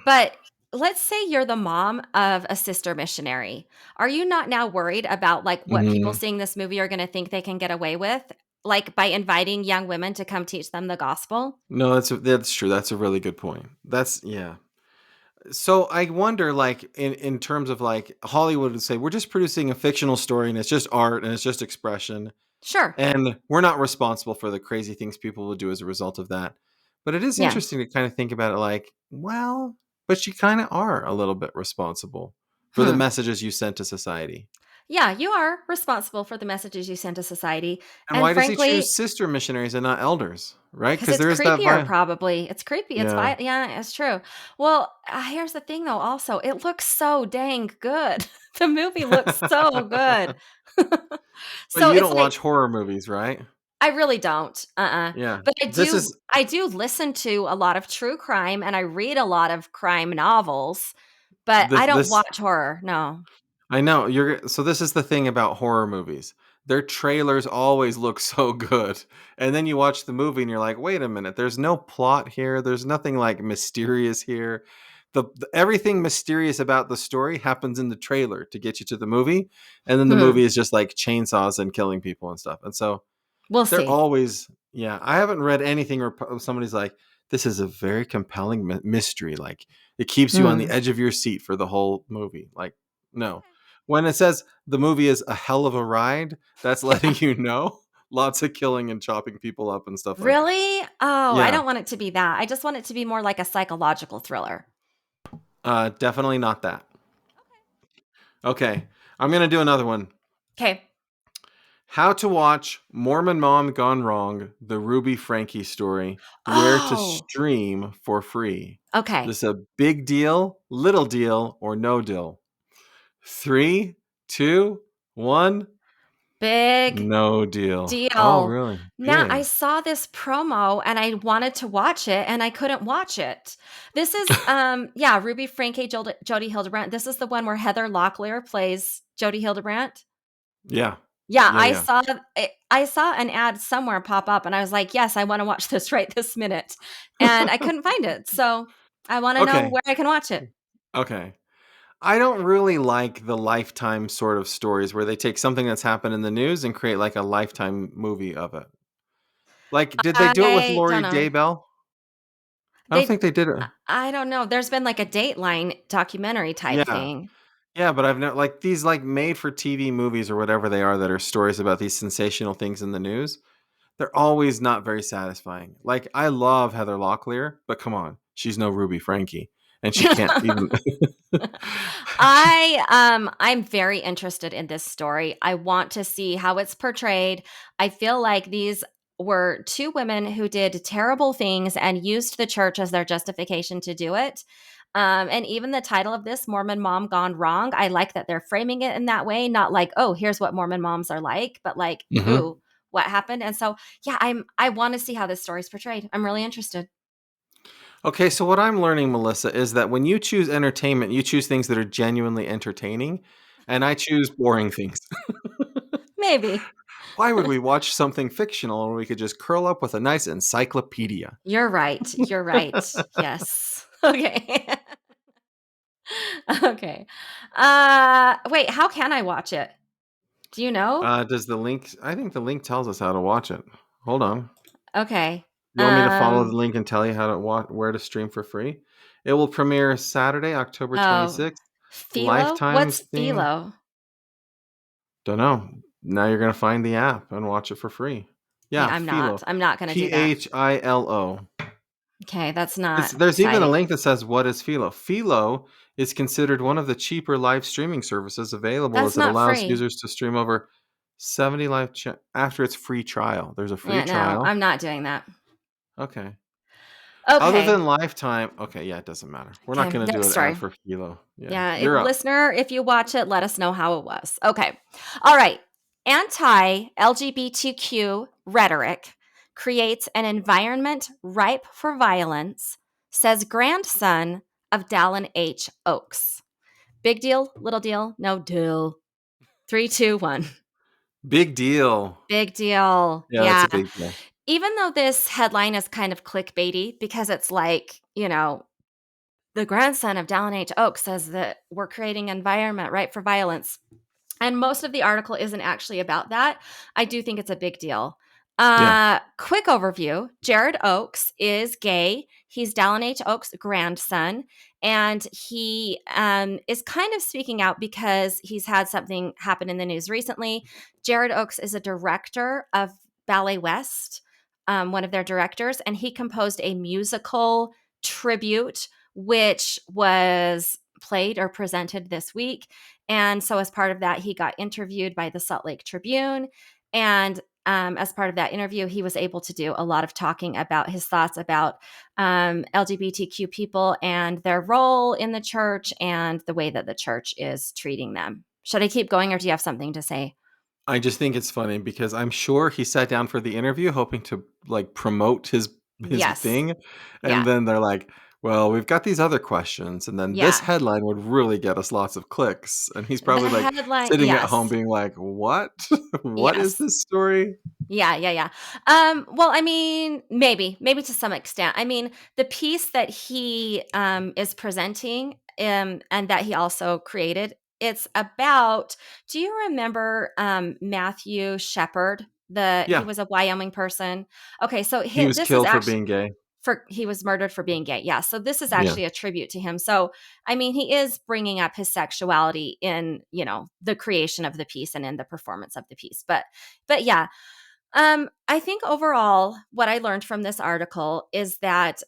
but let's say you're the mom of a sister missionary. Are you not now worried about like what people Mhm. seeing this movie are going to think they can get away with, like by inviting young women to come teach them the gospel? No, that's true. That's a really good point. That's yeah. So I wonder, like in terms of like Hollywood would say, we're just producing a fictional story and it's just art and it's just expression, Sure. and we're not responsible for the crazy things people will do as a result of that. But it is Yeah. interesting to kind of think about it like, well, but you kind of are a little bit responsible for the Hmm. messages you sent to society. Yeah, you are responsible for the messages you send to society. And And why does he frankly, choose sister missionaries and not elders? Right? because Because it's there is that creepier, vibe. probably. It's creepy. Yeah. Yeah, it's true. Well, here's the thing, though. Also, it looks so dang good. The movie looks so good. But So you it's don't like, watch horror movies, right? I really don't. Yeah. But This is I do listen to a lot of true crime and I read a lot of crime novels, but I don't this watch horror. No. I know you're so this is the thing about horror movies. Their trailers always look so good. And then you watch the movie and you're like, "Wait a minute, there's no plot here. There's nothing like mysterious here." Everything mysterious about the story happens in the trailer to get you to the movie, and then the Hmm. movie is just like chainsaws and killing people and stuff. And so We'll they're see. always yeah, I haven't read anything where somebody's like, "This is a very compelling mystery. Like it keeps you on the Hmm. edge of your seat for the whole movie." Like, no. When it says the movie is a hell of a ride, that's letting you know lots of killing and chopping people up and stuff like that. Really? Oh, I Yeah, don't want it to be that. I just want it to be more like a psychological thriller. definitely not that. Okay, I'm gonna do another one. Okay. How to watch Mormon Mom Gone Wrong, the Ruby Frankie story, where to Oh, stream for free. okay. This is a big deal, little deal, or no deal. Three, two, one, Big no deal. Oh, deal. really? Now, I Big. saw this promo and I wanted to watch it and I couldn't watch it. This is yeah, Ruby Franke Jody Hildebrandt. This is the one where Heather Locklear plays Jody Hildebrandt. Yeah. Yeah, Yeah, yeah. I saw an ad somewhere pop up and I was like, "Yes, I want to watch this right this minute." And I couldn't find it. So, I want to know Okay. where I can watch it. Okay. I don't really like the Lifetime sort of stories where they take something that's happened in the news and create like a Lifetime movie of it. Like, did they do it with I don't Lori know. Daybell? I don't They think they did it. I don't know. There's been like a Dateline documentary type Yeah. thing. Yeah, but I've never like these like made for TV movies or whatever they are that are stories about these sensational things in the news. They're always not very satisfying. Like I love Heather Locklear, but come on, she's no Ruby Frankie, and she can't even. I'm very interested in this story. I want to see how it's portrayed. I feel like these were two women who did terrible things and used the church as their justification to do it. And even the title of this, Mormon Mom Gone Wrong, I like that they're framing it in that way, not like, oh, here's what Mormon moms are like, but like, Mhm. ooh, what happened? And so, yeah, I want to see how this story's portrayed. I'm really interested. Okay, so what I'm learning, Melissa, is that when you choose entertainment, you choose things that are genuinely entertaining, and I choose boring things. Maybe. Why would we watch something fictional when we could just curl up with a nice encyclopedia? You're right. You're right. Yes. Okay. Okay. Wait, how can I watch it? Do you know? Does the link? I think the link tells us how to watch it. Hold on. Okay. You want me to follow the Um, link and tell you how to where to stream for free? It will premiere Saturday, October oh, 26th. Philo? Lifetime What's theme. Philo? Don't know. Now you're gonna find the app and watch it for free. Okay, Yeah, I'm not. Philo. I'm not gonna do that. Philo. Okay, that's not There's even a exciting. link that says what is Philo. Philo is considered one of the cheaper live streaming services available That's as it not allows free. users to stream over 70 after its free trial. There's a free Yeah, no, trial. I'm not doing that. Okay. Other Okay. than Lifetime, okay, yeah, it doesn't matter. We're not Okay. going to do Next an ad story. for Philo. Yeah, Yeah, you're up. listener, if you watch it, let us know how it was. Okay. All right. Anti LGBTQ rhetoric creates an environment ripe for violence, says grandson of Dallin H. Oaks. Big deal, little deal, no deal. Three, two, one. Big deal. Big deal. Yeah, that's Yeah. a big deal. Even though this headline is kind of clickbaity because it's like, the grandson of Dallin H. Oaks says that we're creating an environment ripe for violence. And most of the article isn't actually about that. I do think it's a big deal. Yeah. Quick overview. Jared Oaks is gay. He's Dallin H. Oaks' grandson. And he is kind of speaking out because he's had something happen in the news recently. Jared Oaks is a director of Ballet West, one of their directors, and he composed a musical tribute, which was played or presented this week. And so, as part of that, he got interviewed by the Salt Lake Tribune. And as part of that interview, he was able to do a lot of talking about his thoughts about LGBTQ people and their role in the church and the way that the church is treating them. Should I keep going or do you have something to say? I just think it's funny because I'm sure he sat down for the interview hoping to like promote his Yes. thing, and Yeah. then they're like, "Well, we've got these other questions, and then this Yeah. headline would really get us lots of clicks." And he's The probably like headline, sitting at home yes. being like, "What? What is Yes. this story?" Yeah, yeah, yeah. Well, I mean, maybe to some extent. I mean, the piece that he is presenting, and that he also created, it's about. Do you remember Matthew Shepard? He Yeah, was a Wyoming person. Okay, so he was this is killed for actually being gay. for he was murdered for being gay. Yeah, so this is Yeah, actually a tribute to him. So I mean, he is bringing up his sexuality in the creation of the piece and in the performance of the piece. But yeah, I think overall, what I learned from this article is that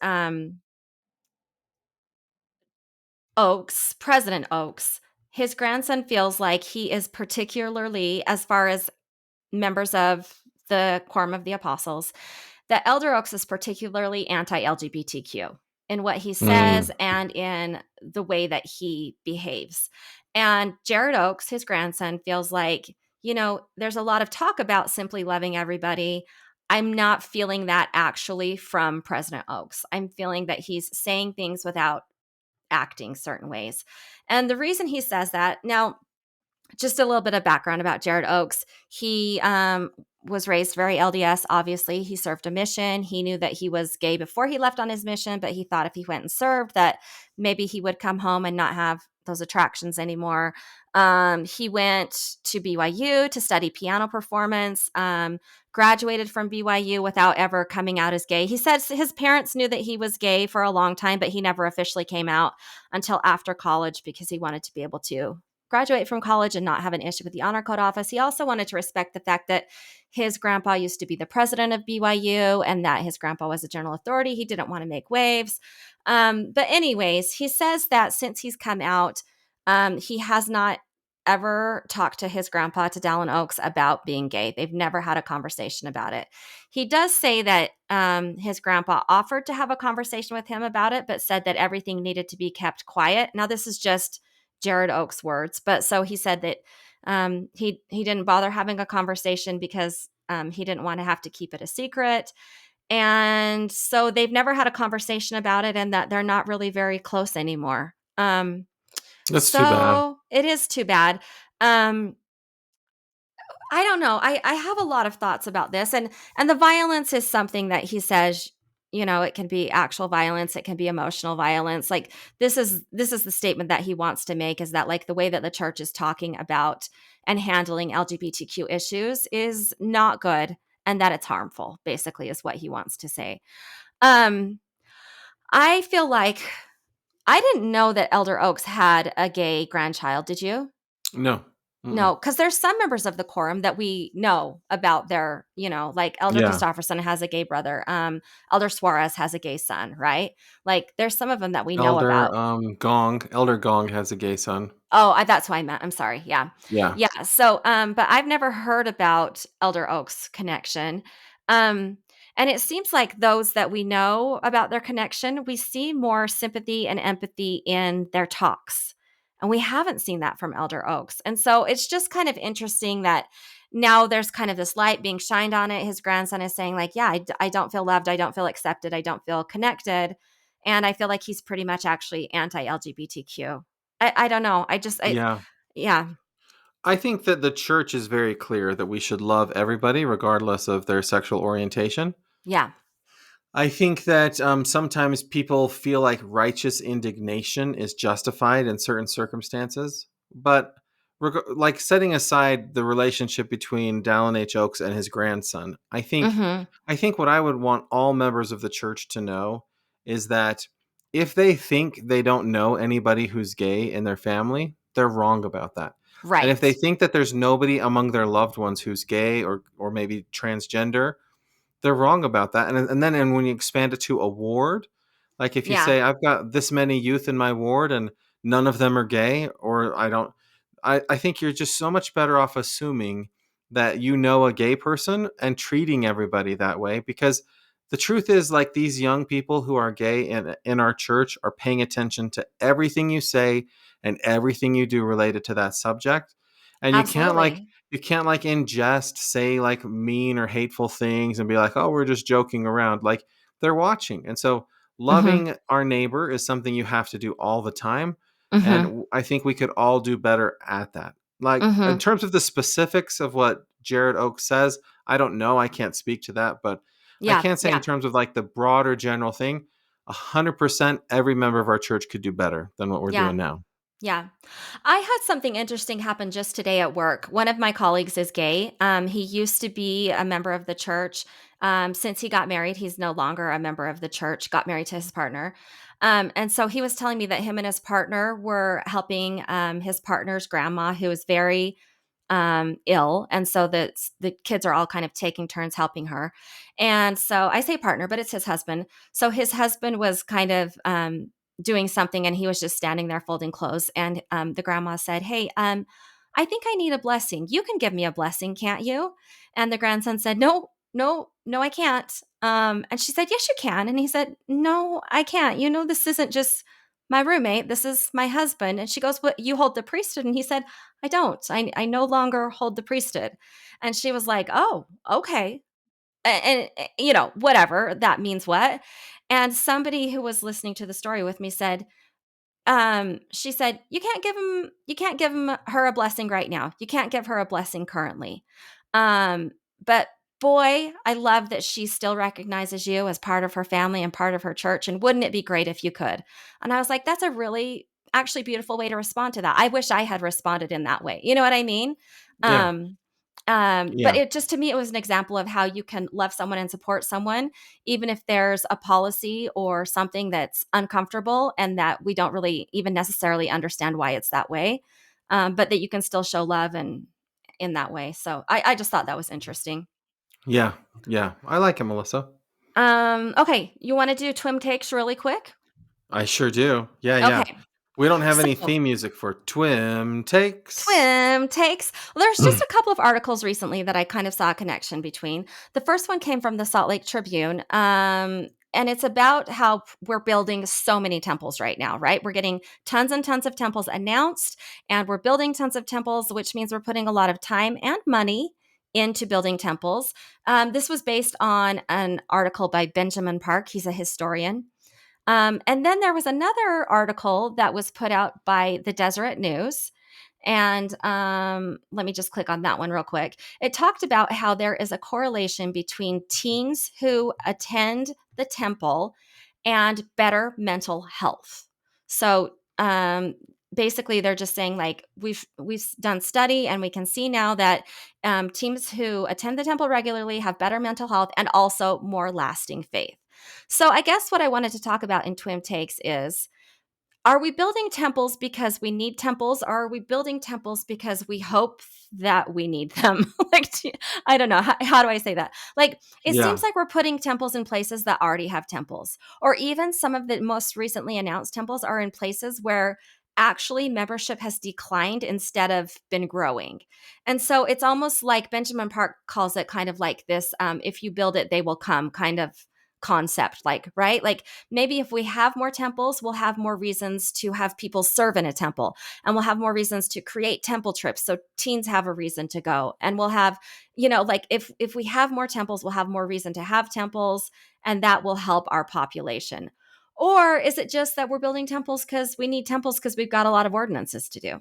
President Oaks, his grandson feels like he is particularly, as far as members of the Quorum of the Apostles, that Elder Oaks is particularly anti LGBTQ in what he says mm, and in the way that he behaves. And Jared Oaks, his grandson, feels like, there's a lot of talk about simply loving everybody. I'm not feeling that actually from President Oaks. I'm feeling that he's saying things without acting certain ways. And the reason he says that, now, just a little bit of background about Jared Oaks. He was raised very LDS, obviously. He served a mission. He knew that he was gay before he left on his mission, but he thought if he went and served, that maybe he would come home and not have those attractions anymore. He went to BYU to study piano performance, graduated from BYU without ever coming out as gay. He says his parents knew that he was gay for a long time, but he never officially came out until after college because he wanted to be able to graduate from college and not have an issue with the honor code office. He also wanted to respect the fact that his grandpa used to be the president of BYU and that his grandpa was a general authority. He didn't want to make waves. But anyways, he says that since he's come out, he has not ever talked to his grandpa, to Dallin Oaks, about being gay. They've never had a conversation about it. He does say that his grandpa offered to have a conversation with him about it, but said that everything needed to be kept quiet. Now, this is just Jared Oaks' words, but so he said that he didn't bother having a conversation because he didn't want to have to keep it a secret. And so they've never had a conversation about it, and that they're not really very close anymore. that's too bad. So it is too bad. Um, I don't know. I have a lot of thoughts about this, and the violence is something that he says. It can be actual violence, it can be emotional violence. Like this is the statement that he wants to make, is that like the way that the church is talking about and handling LGBTQ issues is not good, and that it's harmful. Basically, is what he wants to say. Um, I feel like I didn't know that Elder Oaks had a gay grandchild. Did you? No. Mm-mm. No, because there's some members of the quorum that we know about their, like Elder Yeah. Christofferson has a gay brother. Elder Suarez has a gay son, right? Like there's some of them that we know Elder about. Elder Gong has a gay son. Oh, that's what I meant. I'm sorry. Yeah. Yeah. Yeah. So, but I've never heard about Elder Oaks' connection. Um, and it seems like those that we know about their connection, we see more sympathy and empathy in their talks. And we haven't seen that from Elder Oaks. And so it's just kind of interesting that now there's kind of this light being shined on it. His grandson is saying, like, yeah, I don't feel loved. I don't feel accepted. I don't feel connected. And I feel like he's pretty much actually anti LGBTQ. I don't know. Yeah. Yeah, I think that the church is very clear that we should love everybody regardless of their sexual orientation. yeah, I think that sometimes people feel like righteous indignation is justified in certain circumstances, but like setting aside the relationship between Dallin H. Oaks and his grandson, mhm, I think what I would want all members of the church to know is that if they think they don't know anybody who's gay in their family, they're wrong about that. And if they right. think that there's nobody among their loved ones who's gay or maybe transgender, they're wrong about that. And when you expand it to a ward, like if you Yeah, say I've got this many youth in my ward and none of them are gay, or I don't, I think you're just so much better off assuming that you know a gay person and treating everybody that way, because the truth is, like, these young people who are gay in our church are paying attention to everything you say and everything you do related to that subject. And you can't, like, absolutely. You can't like in jest say like mean or hateful things and be like, oh, we're just joking around. Like they're watching. And so Mhm. loving our neighbor is something you have to do all the time. And Mhm. I think we could all do better at that. Like in Mhm. terms of the specifics of what Jared Oaks says, I don't know. I can't speak to that, but I Yeah, can say in yeah, terms of like the broader general thing, 100% every member of our church could do better than what we're yeah. doing now. Yeah. I had something interesting happen just today at work. One of my colleagues is gay. He used to be a member of the church. Since he got married, he's no longer a member of the church, got married to his partner. And so he was telling me that him and his partner were helping his partner's grandma, who is very ill. And so the kids are all kind of taking turns helping her. And so I say partner, but it's his husband. So his husband was kind of doing something and he was just standing there folding clothes. And the grandma said, hey, I think I need a blessing. You can give me a blessing, can't you? And the grandson said, no, no, no, I can't. And she said, yes, you can. And he said, no, I can't. You know, this isn't just my roommate. This is my husband. And she goes, well, you hold the priesthood. And he said, I don't. I no longer hold the priesthood. And she was like, oh, okay. And whatever that means what. And somebody who was listening to the story with me said, she said, you can't give him her a blessing right now. You can't give her a blessing currently. But boy, I love that she still recognizes you as part of her family and part of her church. And wouldn't it be great if you could? And I was like, that's a really actually beautiful way to respond to that. I wish I had responded in that way. You know what I mean? Yeah. Um, but Yeah. it just to me, it was an example of how you can love someone and support someone, even if there's a policy or something that's uncomfortable and that we don't really even necessarily understand why it's that way, but that you can still show love and in that way. So I just thought that was interesting. Yeah. Yeah. I like it, Melissa. Okay, you want to do Twim takes really quick? I sure do. Yeah, yeah. Okay, We don't have any so theme music for Twim Takes. Twim takes. Well, there's just a couple of articles recently that I kind of saw a connection between. The first one came from the Salt Lake Tribune, and it's about how we're building so many temples right now, right? We're getting tons and tons of temples announced, and we're building tons of temples, which means we're putting a lot of time and money into building temples. This was based on an article by Benjamin Park. He's a historian. And then there was another article that was put out by the Deseret News. And let me just click on that one real quick. It talked about how there is a correlation between teens who attend the temple and better mental health. So basically, they're just saying like we've done study and we can see now that teens who attend the temple regularly have better mental health and also more lasting faith. So I guess what I wanted to talk about in Twin Takes is, are we building temples because we need temples, or are we building temples because we hope that we need them? I don't know. How do I say that? Like, it Yeah. seems like we're putting temples in places that already have temples, or even some of the most recently announced temples are in places where actually membership has declined instead of been growing. And so it's almost like Benjamin Park calls it kind of like this if you build it, they will come kind of concept, like, right? Like, maybe if we have more temples, we'll have more reasons to have people serve in a temple, and we'll have more reasons to create temple trips so teens have a reason to go. And we'll have, like if we have more temples, we'll have more reason to have temples, and that will help our population. Or is it just that we're building temples because we need temples because we've got a lot of ordinances to do?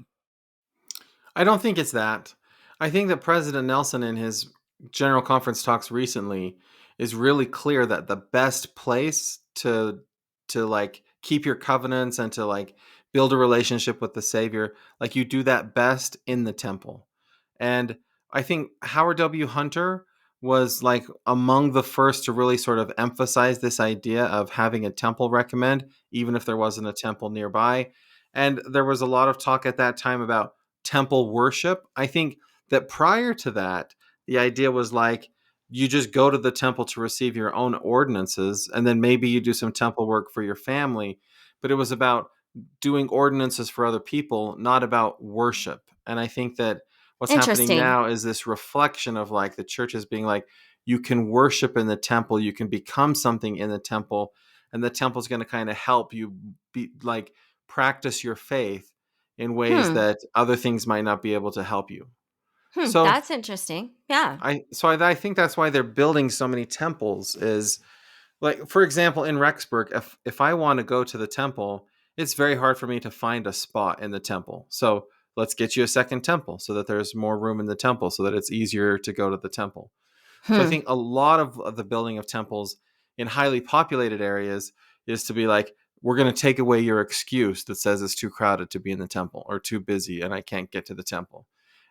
I don't think it's that. I think that President Nelson in his general conference talks recently is really clear that the best place to like keep your covenants and to like build a relationship with the Savior, like you do that best in the temple. And I think Howard W. Hunter was like among the first to really sort of emphasize this idea of having a temple recommend, even if there wasn't a temple nearby. And there was a lot of talk at that time about temple worship. I think that prior to that, the idea was like you just go to the temple to receive your own ordinances, and then maybe you do some temple work for your family. But it was about doing ordinances for other people, not about worship. And I think that what's happening Interesting. now is this reflection of like the churches being like, you can worship in the temple, you can become something in the temple, and the temple's going to kind of help you be like practice your faith in ways Hmm. that other things might not be able to help you. So That's interesting. Yeah. I think that's why they're building so many temples. Is like, for example, in Rexburg, if I want to go to the temple, it's very hard for me to find a spot in the temple. So let's get you a second temple so that there's more room in the temple, so that it's easier to go to the temple. So I Hmm. think a lot of the building of temples in highly populated areas is to be like, we're going to take away your excuse that says it's too crowded to be in the temple, or too busy and I can't get to the temple.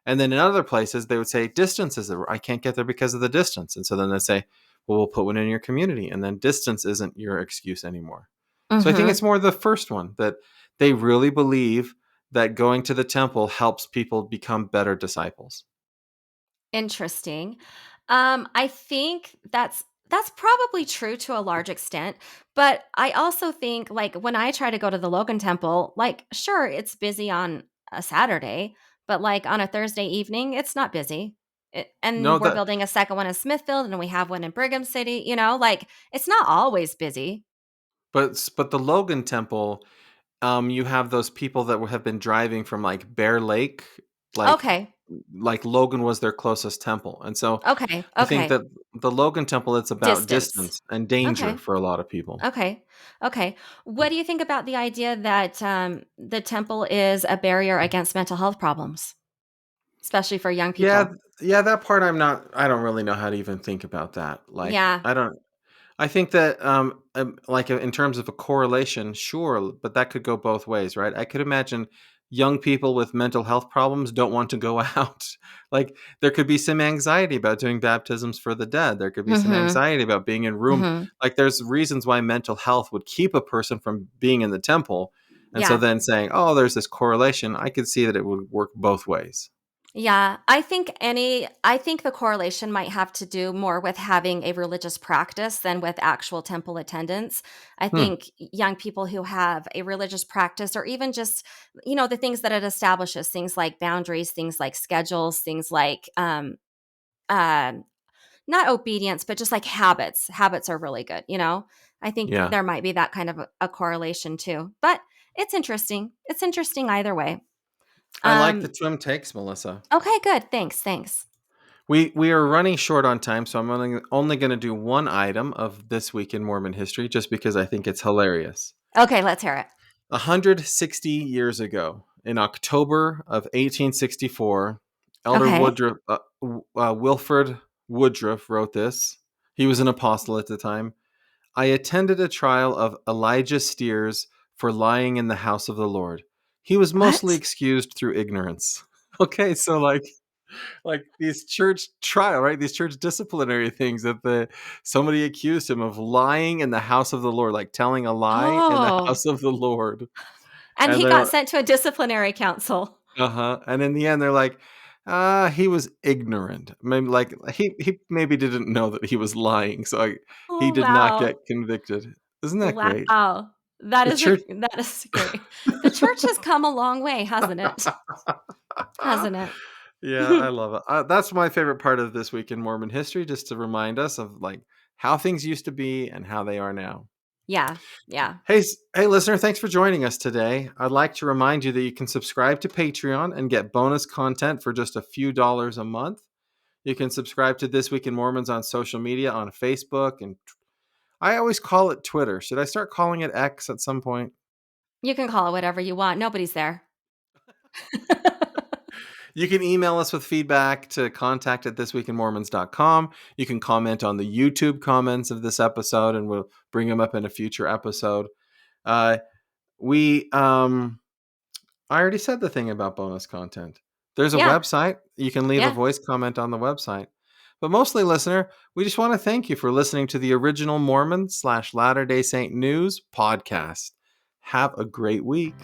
And then in other places, they would say distance is I can't get there because of the distance. And so then they say, well, we'll put one in your community. And then distance isn't your excuse anymore. So I think Mm-hmm. it's more the first one, that they really believe that going to the temple helps people become better disciples. Interesting. I think that's probably true to a large extent, but I also think like when I try to go to the Logan Temple, like sure it's busy on a Saturday, but like on a Thursday evening, it's not busy. No, And we're that building a second one in Smithfield and we have one in Brigham City, like it's not always busy. but the Logan Temple, you have those people that have been driving from like Bear Lake, like Okay. like Logan was their closest temple. And so Okay. I think Okay. that the Logan Temple, it's about Distance. distance and danger Okay. for a lot of people. Okay. Okay. What do you think about the idea that the temple is a barrier against mental health problems, especially for young Yeah, people? yeah, that part I don't really know how to even think about that. Like, Yeah. I think that, like, in terms of a correlation, sure, but that could go both ways, right? I could imagine young people with mental health problems don't want to go out. Like, there could be some anxiety about doing baptisms for the dead. There could be some Mhm. anxiety about being in room. Mhm. Like, there's reasons why mental health would keep a person from being in the temple. And so Yeah. then saying, oh, there's this correlation, I could see that it would work both ways. Yeah, I think the correlation might have to do more with having a religious practice than with actual temple attendance. I Hmm. think young people who have a religious practice, or even just, the things that it establishes, things like boundaries, things like schedules, things like uh, not obedience, but just like habits. Habits are really good, I think Yeah. there might be that kind of a correlation too. But it's interesting. It's interesting either way. I like the Um, Twim takes, Melissa. okay, good. Thanks. Thanks. We are running short on time, so I'm only going to do one item of this week in Mormon history, just because I think it's hilarious. Okay, let's hear it. 160 years ago, in October of 1864, Elder Okay. Woodruff, Wilford Woodruff wrote this. He was an apostle at the time. I attended a trial of Elijah Steers for lying in the house of the Lord. He was mostly What? excused through ignorance. Okay, so like these church trial, right? These church disciplinary things that somebody accused him of lying in the house of the Lord, like telling a lie in the Oh, house of the Lord. and And he got they're sent to a disciplinary council. uh-huh. And in the end they're like, he was ignorant. Maybe like he maybe didn't know that he was lying. So he Oh, did not get wow. convicted. Isn't that great? Wow. The church That is great. The church has come a long way, hasn't it? Hasn't it? Yeah, I love it. That's my favorite part of this week in Mormon history, just to remind us of like how things used to be and how they are now. Yeah. Yeah. Hey, listener, thanks for joining us today. I'd like to remind you that you can subscribe to Patreon and get bonus content for just a few dollars a month. You can subscribe to This Week in Mormons on social media on Facebook, and I always call it Twitter. Should I start calling it X at some point? You can call it whatever you want. Nobody's there. You can email us with feedback to contact at thisweekinmormons.com. You can comment on the YouTube comments of this episode, and we'll bring them up in a future episode. Uh, we I already said the thing about bonus content. There's a Yeah. website. You can leave a Yeah. voice comment on the website. But mostly, listener, we just want to thank you for listening to the original Mormon / Latter day Saint News podcast. Have a great week.